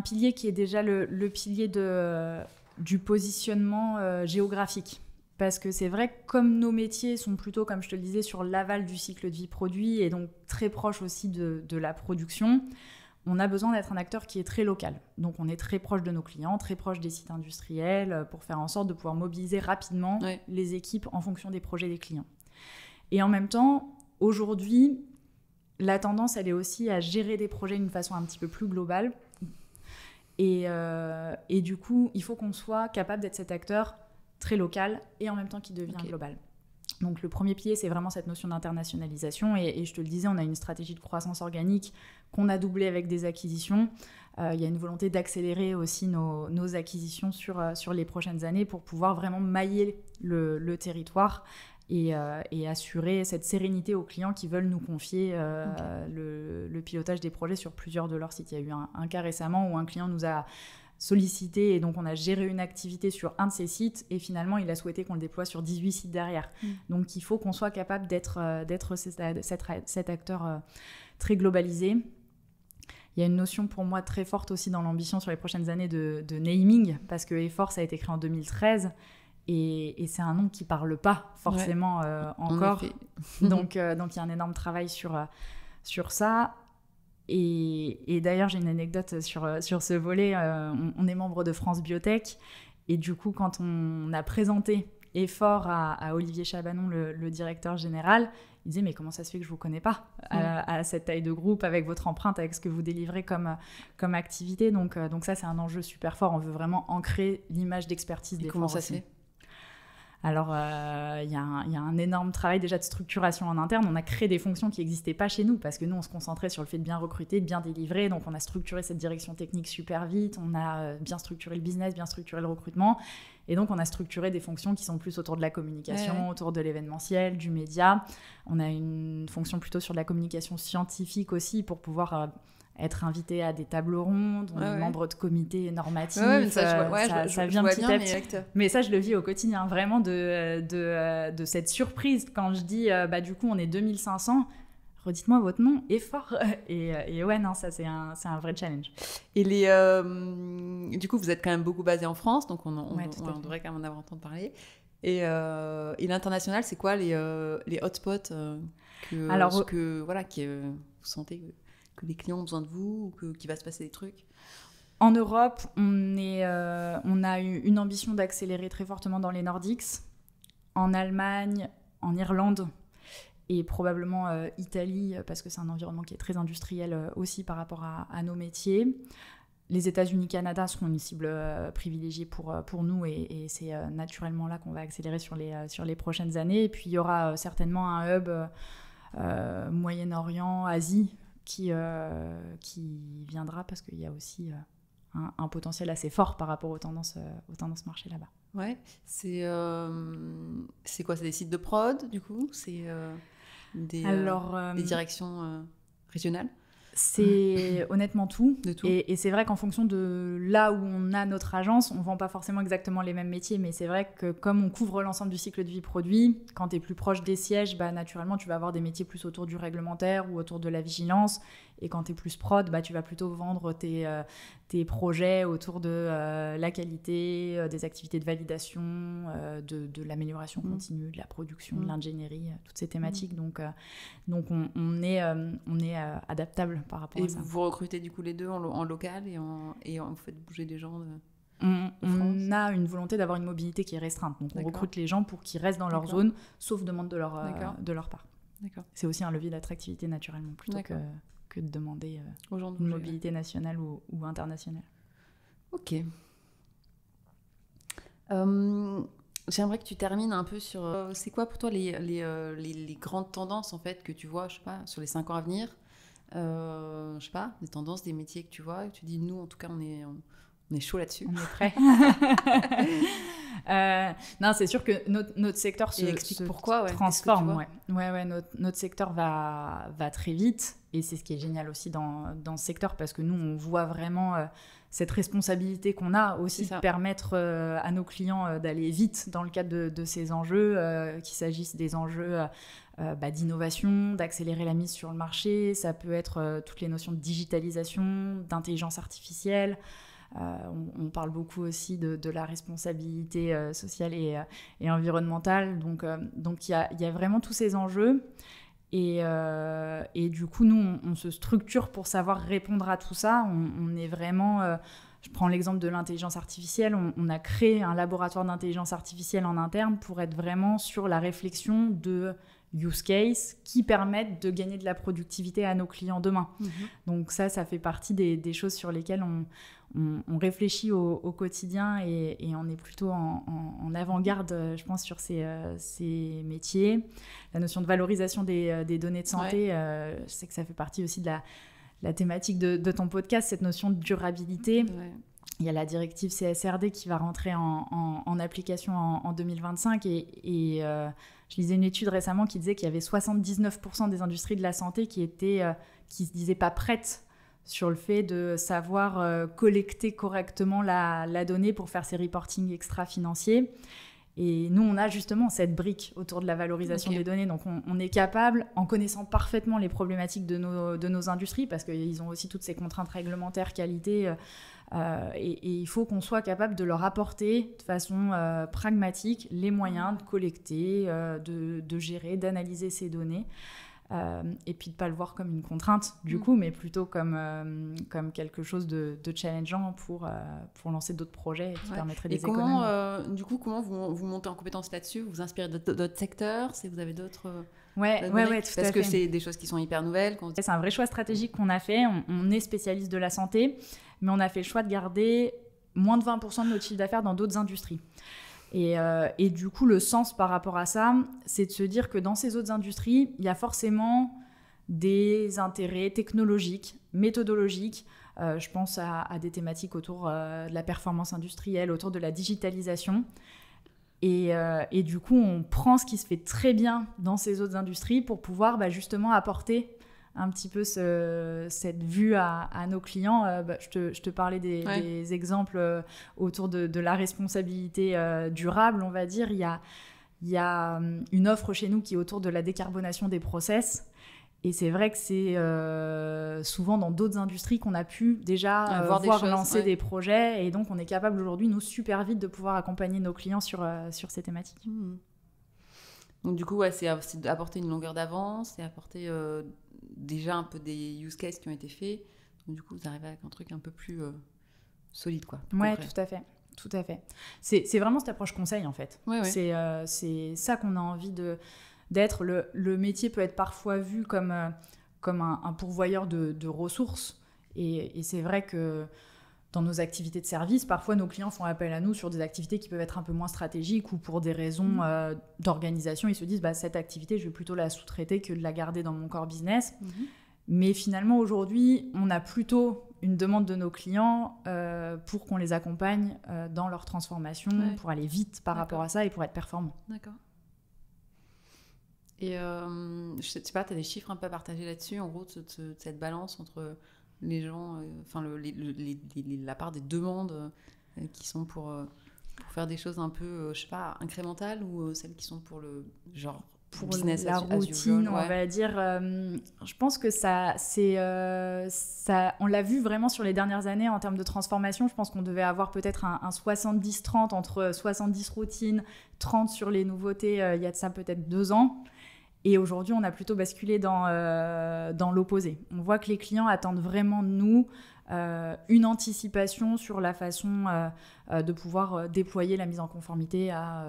pilier qui est déjà le pilier du positionnement géographique. Parce que c'est vrai que comme nos métiers sont plutôt, comme je te le disais, sur l'aval du cycle de vie produit et donc très proche aussi de la production, on a besoin d'être un acteur qui est très local. Donc on est très proche de nos clients, très proche des sites industriels pour faire en sorte de pouvoir mobiliser rapidement les équipes en fonction des projets des clients. Et en même temps, aujourd'hui, la tendance, elle est aussi à gérer des projets d'une façon un petit peu plus globale. Et du coup, il faut qu'on soit capable d'être cet acteur très local et en même temps qui devient global. Donc le premier pilier, c'est vraiment cette notion d'internationalisation. Et je te le disais, on a une stratégie de croissance organique qu'on a doublée avec des acquisitions. Il y a une volonté d'accélérer aussi nos acquisitions sur les prochaines années pour pouvoir vraiment mailler le territoire et assurer cette sérénité aux clients qui veulent nous confier le pilotage des projets sur plusieurs de leurs sites. Il y a eu un cas récemment où un client nous a sollicité et donc on a géré une activité sur un de ces sites et finalement il a souhaité qu'on le déploie sur 18 sites derrière. Donc il faut qu'on soit capable d'être cet acteur très globalisé. Il y a une notion pour moi très forte aussi dans l'ambition sur les prochaines années de naming, parce que Efforce a été créé en 2013 et c'est un nom qui ne parle pas forcément encore. Donc il y a un énorme travail sur ça. Et d'ailleurs, j'ai une anecdote sur ce volet. On est membre de France Biotech. Et du coup, quand on a présenté Effort à Olivier Chabanon, le directeur général, il disait « Mais comment ça se fait que je ne vous connais pas à cette taille de groupe, avec votre empreinte, avec ce que vous délivrez comme activité ?» Donc ça, c'est un enjeu super fort. On veut vraiment ancrer l'image d'expertise d'Effort. Comment ça se fait ? Alors, il y a un énorme travail déjà de structuration en interne. On a créé des fonctions qui n'existaient pas chez nous parce que nous, on se concentrait sur le fait de bien recruter, de bien délivrer. Donc, on a structuré cette direction technique super vite. On a bien structuré le business, bien structuré le recrutement. Et donc, on a structuré des fonctions qui sont plus autour de la communication, autour de l'événementiel, du média. On a une fonction plutôt sur de la communication scientifique aussi pour pouvoir... être invité à des tables rondes, membre de comités normatifs, ça vient petit à petit. Mais ça, je le vis au quotidien, vraiment de cette surprise quand je dis, du coup, on est 2500, redites-moi votre nom, Effort. Et ouais, non, ça, c'est un vrai challenge. Et du coup, vous êtes quand même beaucoup basé en France, donc on devrait quand même en avoir entendu parler. Et l'international, c'est quoi les hotspots que vous sentez que les clients ont besoin de vous ou qu'il va se passer des trucs? En Europe, on a eu une ambition d'accélérer très fortement dans les Nordiques, en Allemagne, en Irlande et probablement Italie, parce que c'est un environnement qui est très industriel aussi par rapport à nos métiers. Les États-Unis, Canada seront une cible privilégiée pour nous et c'est naturellement là qu'on va accélérer sur les prochaines années. Et puis il y aura certainement un hub Moyen-Orient, Asie, qui viendra parce qu'il y a aussi un potentiel assez fort par rapport aux tendances marché là-bas. Ouais, c'est quoi? C'est des sites de prod, du coup? C'est des directions régionales? C'est honnêtement tout. De tout. Et c'est vrai qu'en fonction de là où on a notre agence, on ne vend pas forcément exactement les mêmes métiers, mais c'est vrai que comme on couvre l'ensemble du cycle de vie produit, quand tu es plus proche des sièges, naturellement, tu vas avoir des métiers plus autour du réglementaire ou autour de la vigilance. Et quand tu es plus prod, tu vas plutôt vendre tes projets autour de la qualité, des activités de validation, de l'amélioration continue, de la production, de l'ingénierie, toutes ces thématiques. Donc on est adaptable par rapport à ça. Et vous recrutez du coup les deux en local et vous faites bouger des gens on a une volonté d'avoir une mobilité qui est restreinte. Donc on recrute les gens pour qu'ils restent dans leur zone, sauf demande de leur part. D'accord. C'est aussi un levier d'attractivité naturellement, plutôt que de demander une mobilité nationale ou internationale. Ok. J'aimerais que tu termines un peu sur... c'est quoi pour toi les grandes tendances en fait, que tu vois, je sais pas, sur les 5 ans à venir, je sais pas, des tendances, des métiers que tu vois, et que tu dis, nous en tout cas on est chaud là-dessus. On est prêt. Non, c'est sûr que notre secteur se pourquoi, transforme. Notre secteur va très vite et c'est ce qui est génial aussi dans ce secteur parce que nous, on voit vraiment cette responsabilité qu'on a aussi de permettre à nos clients d'aller vite dans le cadre de ces enjeux, qu'il s'agisse des enjeux d'innovation, d'accélérer la mise sur le marché. Ça peut être toutes les notions de digitalisation, d'intelligence artificielle. On parle beaucoup aussi de la responsabilité sociale et environnementale. Donc il y a vraiment tous ces enjeux. Et du coup, nous, on se structure pour savoir répondre à tout ça. On est vraiment... je prends l'exemple de l'intelligence artificielle. On a créé un laboratoire d'intelligence artificielle en interne pour être vraiment sur la réflexion de use cases qui permettent de gagner de la productivité à nos clients demain. Donc ça fait partie des choses sur lesquelles on réfléchit au quotidien et on est plutôt en avant-garde, je pense, sur ces métiers. La notion de valorisation des données de santé, je sais que ça fait partie aussi de la thématique de ton podcast, cette notion de durabilité. Il y a la directive CSRD qui va rentrer en application en 2025 et je lisais une étude récemment qui disait qu'il y avait 79% des industries de la santé qui se disaient pas prêtes sur le fait de savoir collecter correctement la donnée pour faire ces reportings extra-financiers. Et nous, on a justement cette brique autour de la valorisation des données. Donc, on est capable, en connaissant parfaitement les problématiques de nos industries, parce qu'ils ont aussi toutes ces contraintes réglementaires, qualité, et il faut qu'on soit capable de leur apporter de façon pragmatique les moyens de collecter, de gérer, d'analyser ces données. Et puis de ne pas le voir comme une contrainte du coup, mais plutôt comme quelque chose de challengeant pour lancer d'autres projets qui permettraient des économies. Du coup, comment vous montez en compétence là-dessus? Vous vous inspirez d'autres secteurs? Si vous avez d'autres... Ouais, tout à fait. Parce que c'est des choses qui sont hyper nouvelles. C'est un vrai choix stratégique qu'on a fait. On est spécialiste de la santé, mais on a fait le choix de garder moins de 20% de notre chiffre d'affaires dans d'autres industries. Et du coup, le sens par rapport à ça, c'est de se dire que dans ces autres industries, il y a forcément des intérêts technologiques, méthodologiques. Je pense à des thématiques autour de la performance industrielle, autour de la digitalisation. Et du coup, on prend ce qui se fait très bien dans ces autres industries pour pouvoir justement apporter un petit peu cette vue à nos clients. Je te parlais des exemples autour de la responsabilité durable, on va dire. Il y a une offre chez nous qui est autour de la décarbonation des process. Et c'est vrai que c'est souvent dans d'autres industries qu'on a pu déjà voir lancer des projets. Et donc, on est capable aujourd'hui, nous, super vite, de pouvoir accompagner nos clients sur ces thématiques. Donc, du coup, c'est apporter une longueur d'avance, c'est apporter déjà un peu des use cases qui ont été faits. Donc, du coup, vous arrivez avec un truc un peu plus solide, quoi. Ouais, tout à fait. C'est vraiment cette approche conseil, en fait. Ouais. C'est ça qu'on a envie d'être. Le métier peut être parfois vu comme un pourvoyeur de ressources. Et c'est vrai que dans nos activités de service, parfois nos clients font appel à nous sur des activités qui peuvent être un peu moins stratégiques ou pour des raisons d'organisation. Ils se disent, cette activité, je vais plutôt la sous-traiter que de la garder dans mon core business. Mais finalement, aujourd'hui, on a plutôt une demande de nos clients pour qu'on les accompagne dans leur transformation, pour aller vite par rapport à ça et pour être performants. D'accord. Et je sais pas, tu as des chiffres un peu à partager là-dessus, en gros, de cette balance entre les gens, la part des demandes qui sont pour faire des choses un peu, je sais pas, incrémentales ou celles qui sont pour le genre pour business la routine, on va dire. Je pense que ça, on l'a vu vraiment sur les dernières années en termes de transformation. Je pense qu'on devait avoir peut-être un 70-30 entre 70 routines, 30 sur les nouveautés, il y a de ça peut-être 2 ans. Et aujourd'hui, on a plutôt basculé dans l'opposé. On voit que les clients attendent vraiment de nous une anticipation sur la façon de pouvoir déployer la mise en conformité à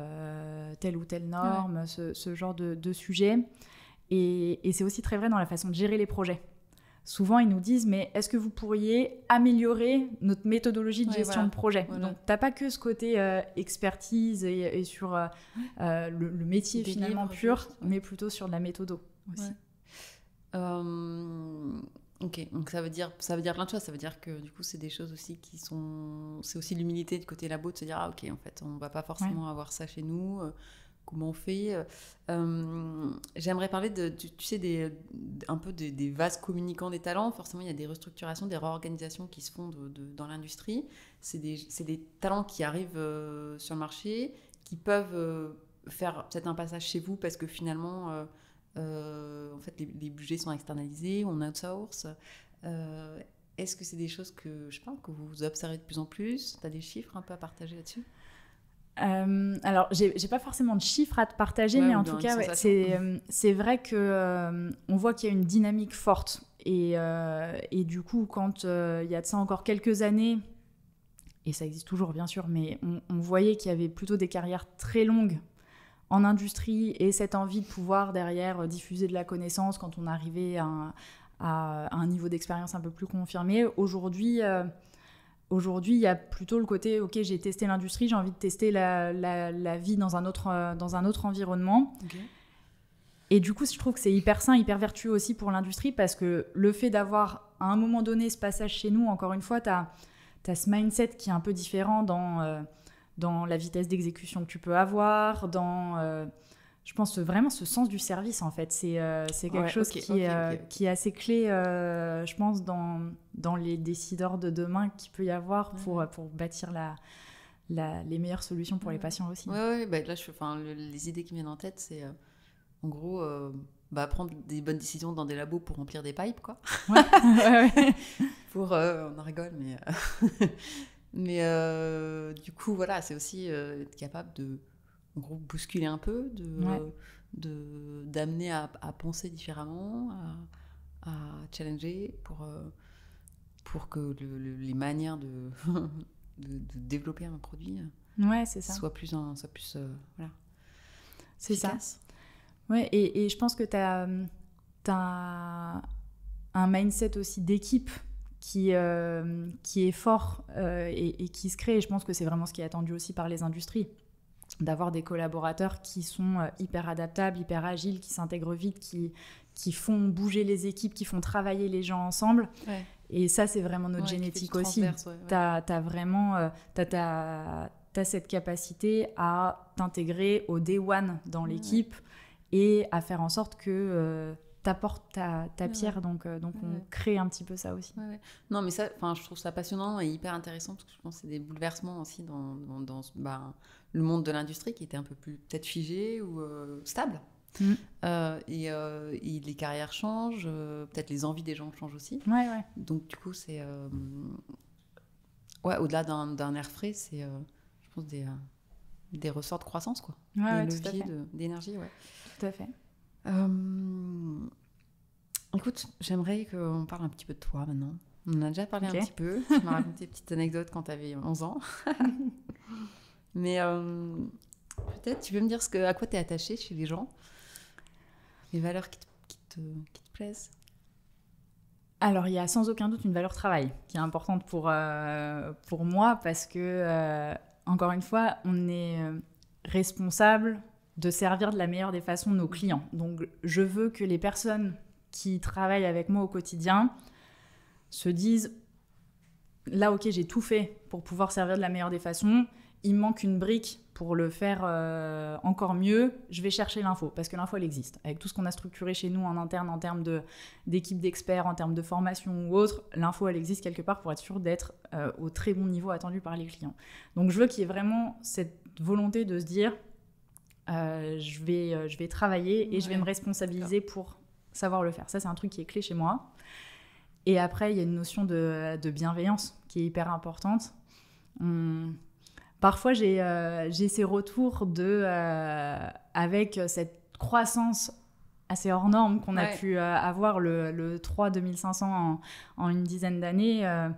telle ou telle norme, ce genre de sujet. Et c'est aussi très vrai dans la façon de gérer les projets. Souvent, ils nous disent, mais est-ce que vous pourriez améliorer notre méthodologie de gestion de projet ? Donc, tu n'as pas que ce côté expertise et sur le métier finalement pur, mais plutôt sur de la méthodo aussi. Ok, donc ça veut dire plein de choses. Ça veut dire que du coup, c'est des choses aussi qui sont... C'est aussi l'humilité de côté labo de se dire, ah ok, en fait, on ne va pas forcément avoir ça chez nous. Comment on fait J'aimerais parler tu sais, un peu des vases communicants des talents. Forcément, il y a des restructurations, des réorganisations qui se font dans l'industrie. C'est des talents qui arrivent sur le marché, qui peuvent faire peut-être un passage chez vous parce que finalement, en fait, les budgets sont externalisés, on outsource. Est-ce que c'est des choses que vous observez de plus en plus ? Tu as des chiffres un peu à partager là-dessus ? Alors, j'ai pas forcément de chiffres à te partager, mais en tout cas, c'est vrai que on voit qu'il y a une dynamique forte. Et du coup, quand il y a de ça encore quelques années, et ça existe toujours bien sûr, mais on voyait qu'il y avait plutôt des carrières très longues en industrie et cette envie de pouvoir derrière diffuser de la connaissance quand on arrivait à un niveau d'expérience un peu plus confirmé. Aujourd'hui, il y a plutôt le côté, ok, j'ai testé l'industrie, j'ai envie de tester la vie dans un autre environnement. Okay. Et du coup, je trouve que c'est hyper sain, hyper vertueux aussi pour l'industrie parce que le fait d'avoir, à un moment donné, ce passage chez nous, encore une fois, t'as ce mindset qui est un peu différent dans la vitesse d'exécution que tu peux avoir, je pense vraiment ce sens du service, en fait. C'est quelque chose qui est assez clé, je pense, dans les décideurs de demain qu'il peut y avoir pour bâtir les meilleures solutions pour les patients aussi. Oui, bah, là, les idées qui me viennent en tête, c'est en gros prendre des bonnes décisions dans des labos pour remplir des pipes, quoi. Ouais. On en rigole, mais du coup, voilà, c'est aussi être capable de, en gros, bousculer un peu, d'amener à penser différemment, à challenger pour que les manières de développer un produit soient plus voilà, c'est efficaces. Ça. Ouais, et je pense que tu as un mindset aussi d'équipe qui est fort et qui se crée. Et je pense que c'est vraiment ce qui est attendu aussi par les industries. D'avoir des collaborateurs qui sont hyper adaptables, hyper agiles, qui s'intègrent vite, qui font bouger les équipes, qui font travailler les gens ensemble. Ouais. Et ça, c'est vraiment notre génétique aussi. T'as vraiment t'as cette capacité à t'intégrer au day one dans l'équipe et à faire en sorte que t'apportes ta pierre. Donc on crée un petit peu ça aussi. Non, mais ça, je trouve ça passionnant et hyper intéressant parce que je pense que c'est des bouleversements aussi dans le monde de l'industrie qui était un peu plus peut-être figé ou stable. Et les carrières changent, peut-être les envies des gens changent aussi. Donc du coup, c'est au-delà d'un air frais, c'est je pense des ressorts de croissance, quoi. Des leviers d'énergie. Tout à fait. Écoute, j'aimerais qu'on parle un petit peu de toi maintenant. On en a déjà parlé un petit peu. Tu m'as raconté une petite anecdote quand tu avais 11 ans. Mais peut-être tu peux me dire à quoi tu es attachée chez les gens, les valeurs qui te plaisent. Alors, il y a sans aucun doute une valeur travail qui est importante pour moi parce que, encore une fois, on est responsable de servir de la meilleure des façons nos clients. Donc, je veux que les personnes qui travaillent avec moi au quotidien se disent « Là, ok, j'ai tout fait pour pouvoir servir de la meilleure des façons. Il me manque une brique pour le faire encore mieux. Je vais chercher l'info, parce que l'info, elle existe. Avec tout ce qu'on a structuré chez nous en interne, en termes d'équipe d'experts, en termes de formation ou autre, l'info, elle existe quelque part pour être sûr d'être au très bon niveau attendu par les clients. Donc, je veux qu'il y ait vraiment cette volonté de se dire je vais travailler et je vais me responsabiliser pour savoir le faire. Ça, c'est un truc qui est clé chez moi. Et après, il y a une notion de bienveillance qui est hyper importante. Parfois, j'ai ces retours avec cette croissance assez hors norme qu'on a pu avoir, le 3 2500 en une dizaine d'années.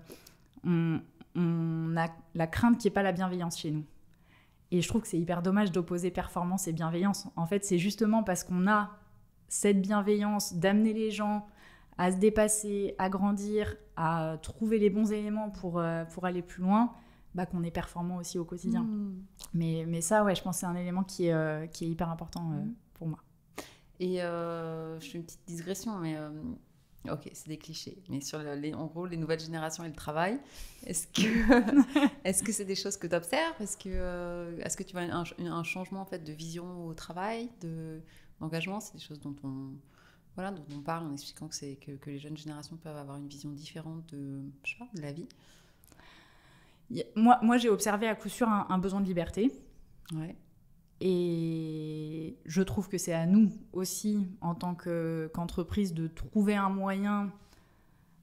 On a la crainte qu'il n'y ait pas la bienveillance chez nous. Et je trouve que c'est hyper dommage d'opposer performance et bienveillance. En fait, c'est justement parce qu'on a cette bienveillance d'amener les gens à se dépasser, à grandir, à trouver les bons éléments pour aller plus loin, qu'on est performant aussi au quotidien. Mais ça, je pense que c'est un élément qui est hyper important pour moi. Et je fais une petite digression, mais ok, c'est des clichés. Mais sur en gros, les nouvelles générations et le travail, est-ce que c'est des choses que tu observes ? Est-ce que tu vois un changement en fait, de vision au travail, d'engagement ? C'est des choses dont on parle en expliquant que les jeunes générations peuvent avoir une vision différente de la vie. Moi, j'ai observé à coup sûr un besoin de liberté. Et je trouve que c'est à nous aussi, en tant qu'entreprise, de trouver un moyen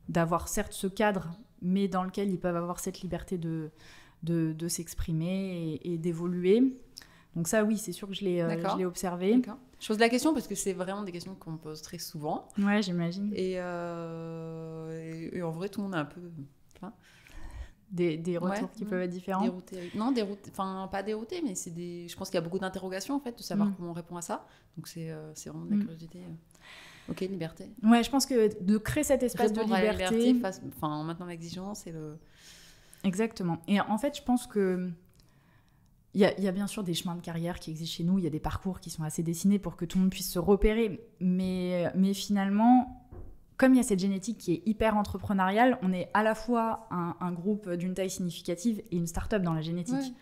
d'avoir certes ce cadre, mais dans lequel ils peuvent avoir cette liberté de s'exprimer et d'évoluer. Donc ça, oui, c'est sûr que je l'ai observé. D'accord. Je pose la question parce que c'est vraiment des questions qu'on me pose très souvent. Ouais, j'imagine. Et en vrai, tout le monde est un peu... des retours qui peuvent être différents. Non, dérouté, enfin pas dérouté, mais je pense qu'il y a beaucoup d'interrogations en fait, de savoir comment on répond à ça. Donc c'est vraiment de la curiosité. Ok, liberté. Ouais, je pense que de créer cet espace de liberté en maintenant l'exigence et le... Exactement. Et en fait, je pense que il y a bien sûr des chemins de carrière qui existent chez nous, il y a des parcours qui sont assez dessinés pour que tout le monde puisse se repérer, mais finalement, comme il y a cette génétique qui est hyper entrepreneuriale, on est à la fois un groupe d'une taille significative et une start-up dans la génétique. Ouais.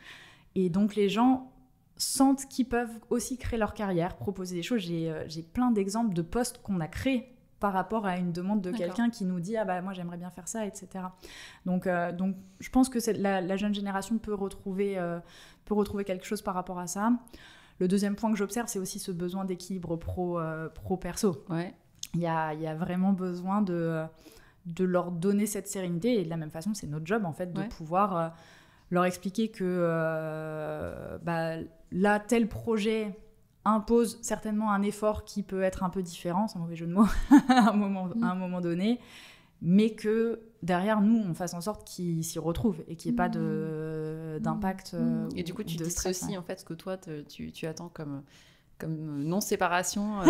Et donc les gens sentent qu'ils peuvent aussi créer leur carrière, proposer des choses. J'ai plein d'exemples de postes qu'on a créés par rapport à une demande de quelqu'un qui nous dit « Ah bah moi j'aimerais bien faire ça, etc. » Donc je pense que la jeune génération peut retrouver quelque chose par rapport à ça. Le deuxième point que j'observe, c'est aussi ce besoin d'équilibre pro-perso. Ouais. Il y a vraiment besoin de leur donner cette sérénité. Et de la même façon, c'est notre job, en fait, de pouvoir leur expliquer que là, tel projet impose certainement un effort qui peut être un peu différent, sans mauvais jeu de mots, à un moment donné, mais que derrière nous, on fasse en sorte qu'ils s'y retrouvent et qu'il n'y ait pas d'impact. Et du coup, tu dissocies en fait ce que toi, tu attends comme non-séparation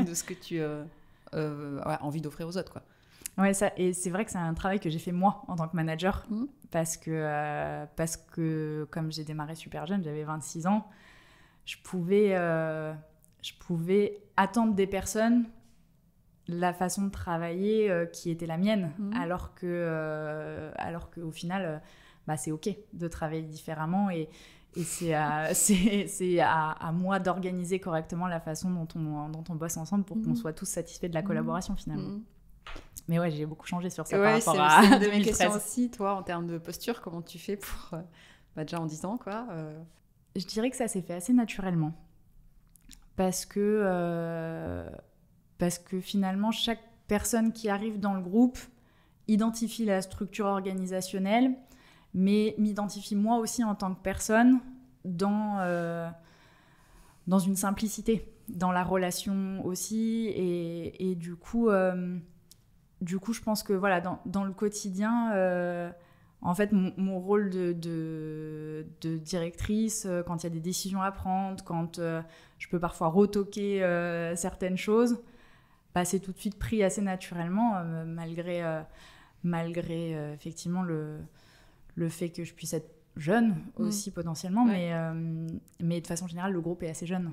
de ce que tu as envie d'offrir aux autres, quoi. Ouais, et c'est vrai que c'est un travail que j'ai fait moi en tant que manager, parce que comme j'ai démarré super jeune, j'avais 26 ans, je pouvais attendre des personnes la façon de travailler qui était la mienne, alors que au final, c'est ok de travailler différemment et c'est à moi d'organiser correctement la façon dont on bosse ensemble pour qu'on soit tous satisfaits de la collaboration finalement. Mais ouais, j'ai beaucoup changé sur ça par rapport à 2013. C'est une de mes questions aussi, toi, en termes de posture, comment tu fais pour, déjà en 10 ans, quoi Je dirais que ça s'est fait assez naturellement. Parce que finalement, chaque personne qui arrive dans le groupe identifie la structure organisationnelle, mais m'identifie moi aussi en tant que personne dans une simplicité, dans la relation aussi. Et du coup, je pense que voilà, dans le quotidien, en fait, mon rôle de directrice, quand il y a des décisions à prendre, quand je peux parfois retoquer certaines choses, c'est tout de suite pris assez naturellement, malgré effectivement le fait que je puisse être jeune aussi potentiellement, mais de façon générale, le groupe est assez jeune.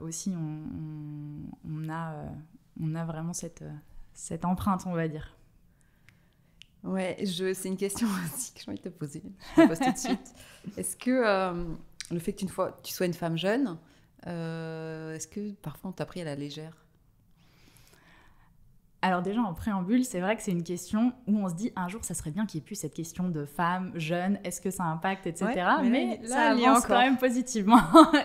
Aussi, on a vraiment cette empreinte, on va dire. Ouais, c'est une question aussi que j'ai envie de te poser. Je la pose tout de suite. Est-ce que le fait que tu sois une femme jeune, est-ce que parfois on t'a pris à la légère ? Alors déjà, en préambule, c'est vrai que c'est une question où on se dit un jour, ça serait bien qu'il n'y ait plus cette question de femme, jeune, est-ce que ça impacte, etc. Ouais, mais là, ça avance quand même positivement.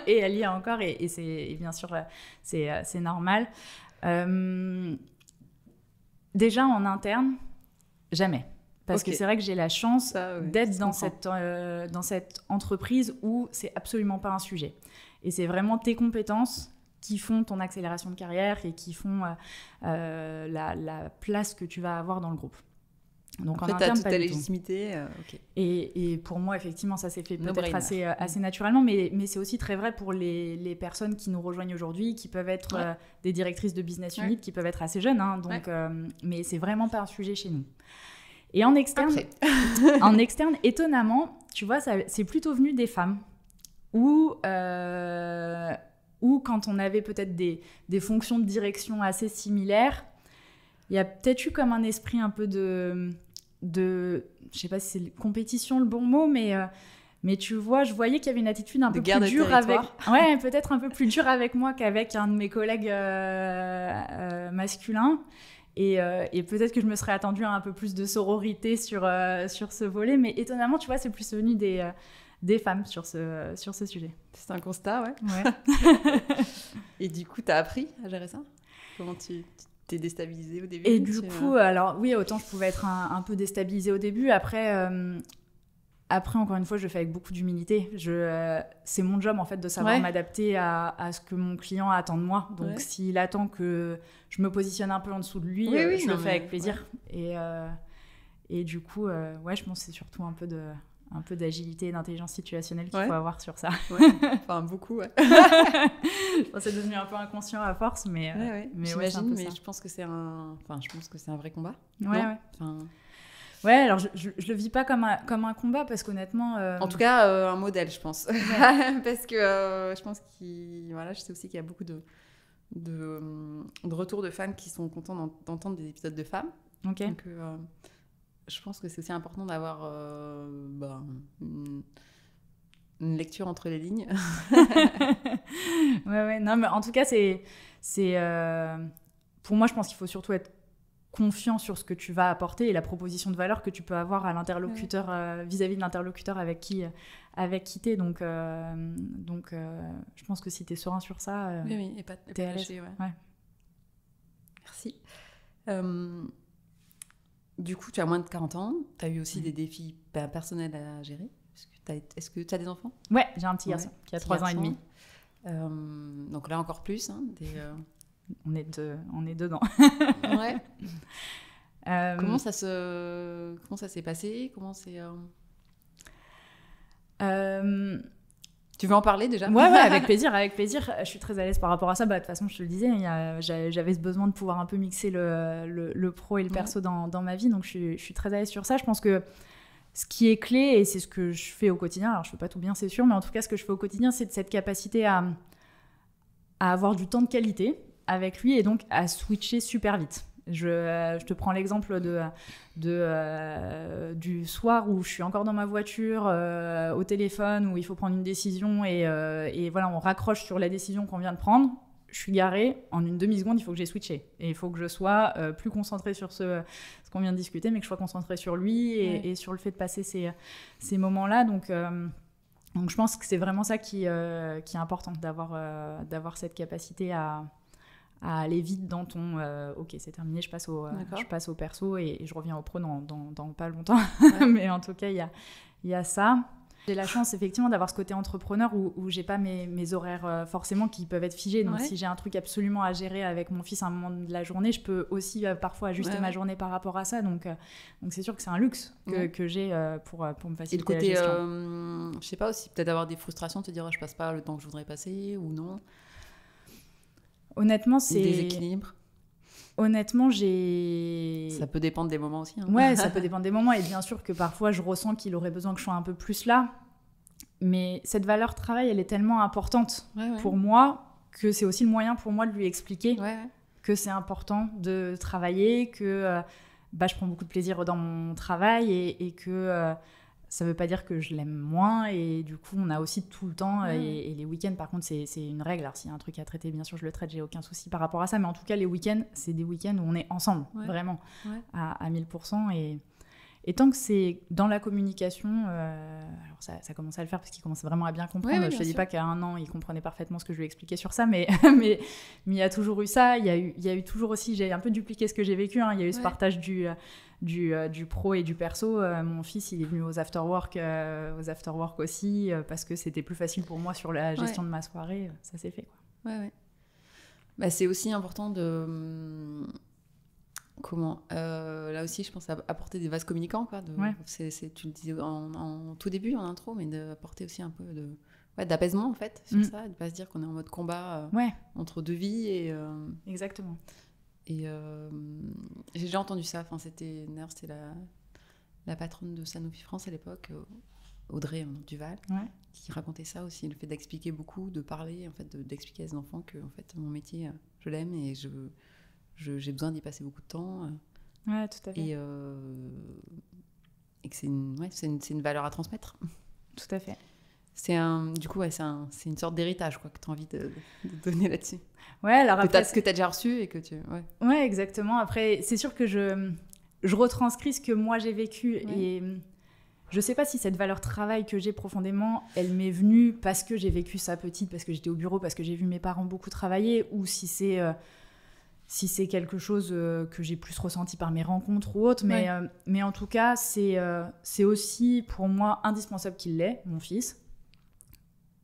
Et elle y est encore, et bien sûr, c'est normal. Déjà, en interne, jamais. Parce que c'est vrai que j'ai la chance d'être dans cette entreprise où c'est absolument pas un sujet. Et c'est vraiment tes compétences qui font ton accélération de carrière et qui font la place que tu vas avoir dans le groupe. Donc après, en interne, toute ta légitimité. Et pour moi, effectivement, ça s'est fait peut-être assez naturellement, mais c'est aussi très vrai pour les personnes qui nous rejoignent aujourd'hui, qui peuvent être des directrices de business unit, qui peuvent être assez jeunes. Hein, donc, mais c'est vraiment pas un sujet chez nous. Et en externe, étonnamment, tu vois, c'est plutôt venu des femmes. Ou quand on avait peut-être des fonctions de direction assez similaires, il y a peut-être eu comme un esprit un peu de je sais pas si c'est compétition le bon mot, mais tu vois, je voyais qu'il y avait une attitude un peu plus dure peut-être un peu plus dure avec moi qu'avec un de mes collègues masculins. Et peut-être que je me serais attendue à un peu plus de sororité sur ce volet, mais étonnamment, tu vois, c'est plus venu des femmes sur ce sujet. C'est un constat, ouais. Et du coup, t'as appris à gérer ça ? Comment tu t'es déstabilisée au début ? Et du coup, alors oui, autant je pouvais être un peu déstabilisée au début. Après, encore une fois, je le fais avec beaucoup d'humilité. C'est mon job, en fait, de savoir m'adapter à ce que mon client attend de moi. Donc, s'il attend que je me positionne un peu en dessous de lui, je le fais avec plaisir. Et du coup, je pense que c'est surtout un peu d'agilité et d'intelligence situationnelle qu'il faut avoir sur ça. Enfin, beaucoup, ouais. Je pense que c'est devenu un peu inconscient à force, mais j'imagine, mais je pense que c'est un vrai combat. Ouais, alors je le vis pas comme un combat parce qu'honnêtement... En tout cas, un modèle, je pense. Parce que je pense je sais aussi qu'il y a beaucoup de retours de fans qui sont contents d'entendre des épisodes de femmes. Ok. Donc, je pense que c'est aussi important d'avoir une lecture entre les lignes. ouais. Non, mais en tout cas, c'est pour moi, je pense qu'il faut surtout être confiant sur ce que tu vas apporter et la proposition de valeur que tu peux avoir à l'interlocuteur, vis-à-vis de l'interlocuteur avec qui t'es. Donc, je pense que si t'es serein sur ça, et pas t'es à l'aise. Ouais. Merci. Du coup, tu as moins de 40 ans, tu as eu aussi des défis personnels à gérer. Est-ce que tu as des enfants ? Ouais, j'ai un petit garçon qui a 3 ans et demi. Donc là, encore plus. On est dedans. Ouais. Comment ça s'est passé ? Tu veux en parler déjà ? Ouais, avec plaisir. Je suis très à l'aise par rapport à ça. De toute façon, je te le disais, j'avais ce besoin de pouvoir un peu mixer le pro et le perso dans ma vie. Donc, je suis très à l'aise sur ça. Je pense que ce qui est clé, et c'est ce que je fais au quotidien, alors je fais pas tout bien, c'est sûr, mais en tout cas, ce que je fais au quotidien, c'est cette capacité à avoir du temps de qualité avec lui et donc à switcher super vite. Je te prends l'exemple du soir où je suis encore dans ma voiture, au téléphone, où il faut prendre une décision et voilà, on raccroche sur la décision qu'on vient de prendre. Je suis garée, en une demi-seconde, il faut que j'ai switché. Et il faut que je sois plus concentrée sur ce qu'on vient de discuter, mais que je sois concentrée sur lui et sur le fait de passer ces moments-là. Donc, je pense que c'est vraiment ça qui est important, d'avoir cette capacité à aller vite dans ton ok, c'est terminé, je passe au perso et je reviens au pro dans pas longtemps. Mais en tout cas, il y a ça. J'ai la chance effectivement d'avoir ce côté entrepreneur où j'ai pas mes horaires forcément qui peuvent être figés. Donc si j'ai un truc absolument à gérer avec mon fils à un moment de la journée, je peux aussi parfois ajuster ma journée par rapport à ça. Donc c'est sûr que c'est un luxe que j'ai pour me faciliter la gestion. Et le côté, je sais pas, aussi peut-être avoir des frustrations, te dire je passe pas le temps que je voudrais passer ou non. Honnêtement, c'est... Des équilibres. Honnêtement, Ça peut dépendre des moments aussi. Hein. Ouais, ça peut dépendre des moments. Et bien sûr que parfois, je ressens qu'il aurait besoin que je sois un peu plus là. Mais cette valeur travail, elle est tellement importante pour moi que c'est aussi le moyen pour moi de lui expliquer que c'est important de travailler, que je prends beaucoup de plaisir dans mon travail et que... ça veut pas dire que je l'aime moins et du coup on a aussi tout le temps et les week-ends par contre c'est une règle. Alors s'il y a un truc à traiter, bien sûr je le traite, j'ai aucun souci par rapport à ça, mais en tout cas les week-ends c'est des week-ends où on est ensemble vraiment à 1000% et tant que c'est dans la communication, alors ça commence à le faire parce qu'il commence vraiment à bien comprendre. Je te dis pas qu'à 1 an il comprenait parfaitement ce que je lui expliquais sur ça, mais il y a toujours eu ça. Il y a eu toujours aussi, j'ai un peu dupliqué ce que j'ai vécu, hein. Il y a eu ce partage du pro et du perso. Mon fils il est venu aux after-work aussi parce que c'était plus facile pour moi sur la gestion de ma soirée. Ça s'est fait quoi. C'est aussi important de là aussi je pense à apporter des vases communicants quoi, tu le disais en tout début en intro, mais d'apporter aussi un peu d'apaisement en fait sur ça, de pas se dire qu'on est en mode combat entre deux vies et exactement. Et j'ai déjà entendu ça. Enfin, c'était la patronne de Sanofi France à l'époque, Audrey Duval, qui racontait ça aussi, le fait d'expliquer beaucoup, de parler, en fait, d'expliquer à ses enfants que en fait, mon métier, je l'aime et j'ai besoin d'y passer beaucoup de temps. Ouais, tout à fait. Et que c'est une valeur à transmettre. Tout à fait. C'est une sorte d'héritage quoi, que tu as envie de donner là-dessus. Ouais, alors après... que tu as déjà reçu et que tu... Ouais, exactement. Après, c'est sûr que je retranscris ce que moi j'ai vécu et je sais pas si cette valeur travail que j'ai profondément, elle m'est venue parce que j'ai vécu ça petite, parce que j'étais au bureau, parce que j'ai vu mes parents beaucoup travailler, ou si c'est quelque chose que j'ai plus ressenti par mes rencontres ou autre. Mais en tout cas, c'est aussi pour moi indispensable qu'il l'ait, mon fils.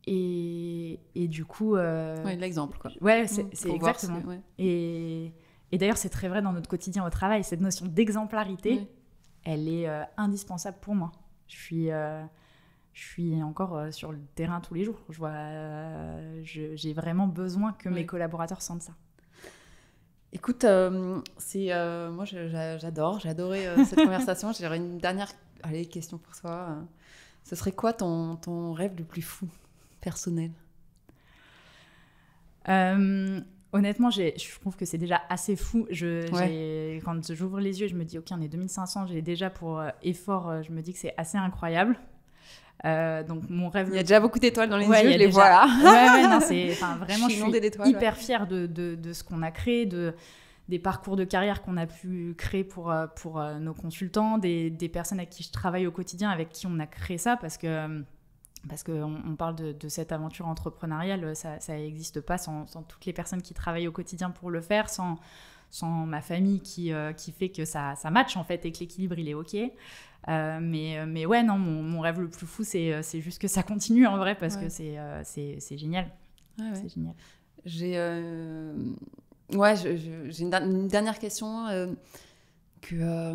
Et du coup... l'exemple, quoi. Ouais, c'est exactement. Et d'ailleurs, c'est très vrai dans notre quotidien au travail, cette notion d'exemplarité, elle est indispensable pour moi. Je suis encore sur le terrain tous les jours. J'ai vraiment besoin que mes collaborateurs sentent ça. Écoute, moi j'ai adoré cette conversation. J'aurais une dernière question pour toi. Ce serait quoi ton rêve le plus fou, personnel ? Honnêtement, je trouve que c'est déjà assez fou. Quand j'ouvre les yeux, je me dis, ok, on est 2500, j'ai déjà pour effort, je me dis que c'est assez incroyable. Donc mon rêve... Il y a déjà beaucoup d'étoiles dans les yeux, je les vois là. Non, vraiment, je suis hyper fière de ce qu'on a créé, des parcours de carrière qu'on a pu créer pour nos consultants, des personnes avec qui je travaille au quotidien, avec qui on a créé ça, parce qu'on parle de cette aventure entrepreneuriale, ça n'existe pas sans toutes les personnes qui travaillent au quotidien pour le faire, sans ma famille qui fait que ça match en fait et que l'équilibre il est ok. Mais ouais, non, mon rêve le plus fou, c'est juste que ça continue en vrai, parce que c'est génial. Ouais. C'est génial. J'ai une dernière question que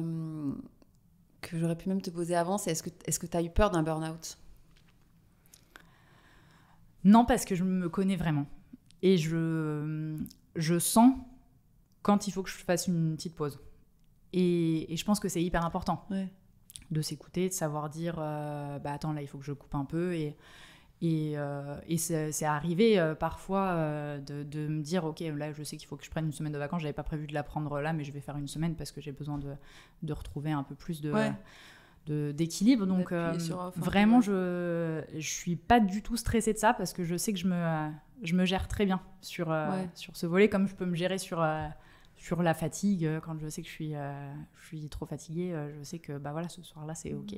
j'aurais pu même te poser avant, c'est est-ce que tu as eu peur d'un burn-out ? Non, parce que je me connais vraiment. Et je sens quand il faut que je fasse une petite pause. Et je pense que c'est hyper important de s'écouter, de savoir dire attends, là, il faut que je coupe un peu. Et c'est arrivé parfois de me dire ok, là, je sais qu'il faut que je prenne une semaine de vacances. Je n'avais pas prévu de la prendre là, mais je vais faire une semaine parce que j'ai besoin de retrouver un peu plus d'équilibre. Donc vraiment je suis pas du tout stressée de ça, parce que je sais que je me gère très bien sur ce volet, comme je peux me gérer sur la fatigue. Quand je sais que je suis trop fatiguée, je sais que ce soir-là c'est ok,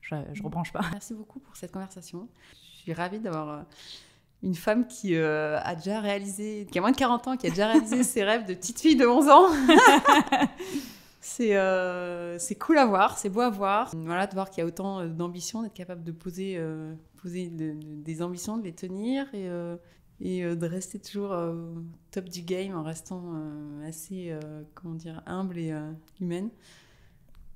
je rebranche pas. Merci beaucoup pour cette conversation. Je suis ravie d'avoir une femme qui a déjà réalisé, qui a moins de 40 ans, qui a déjà réalisé ses rêves de petite fille de 11 ans. C'est cool à voir, c'est beau à voir. Voilà, de voir qu'il y a autant d'ambition, d'être capable de poser des ambitions, de les tenir et de rester toujours au top du game en restant assez humble et humaine.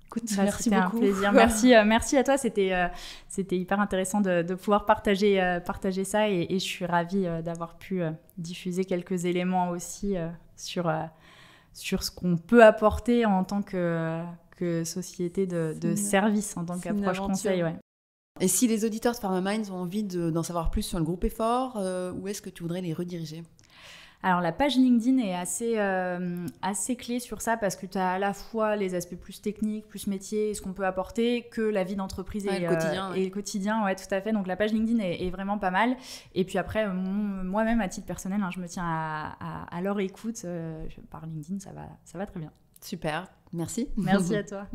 Écoute, merci beaucoup. C'était un plaisir. Merci à toi. C'était hyper intéressant de pouvoir partager ça et je suis ravie d'avoir pu diffuser quelques éléments aussi sur ce qu'on peut apporter en tant que société de service, en tant qu'approche conseil. Ouais. Et si les auditeurs de PharmaMinds ont envie d'en savoir plus sur le groupe Effort, où est-ce que tu voudrais les rediriger ? Alors, la page LinkedIn est assez clé sur ça, parce que tu as à la fois les aspects plus techniques, plus métiers, et ce qu'on peut apporter, que la vie d'entreprise et le quotidien. Ouais, tout à fait. Donc, la page LinkedIn est vraiment pas mal. Et puis après, moi-même, à titre personnel, je me tiens à leur écoute. Par LinkedIn, ça va très bien. Super. Merci. Merci à toi.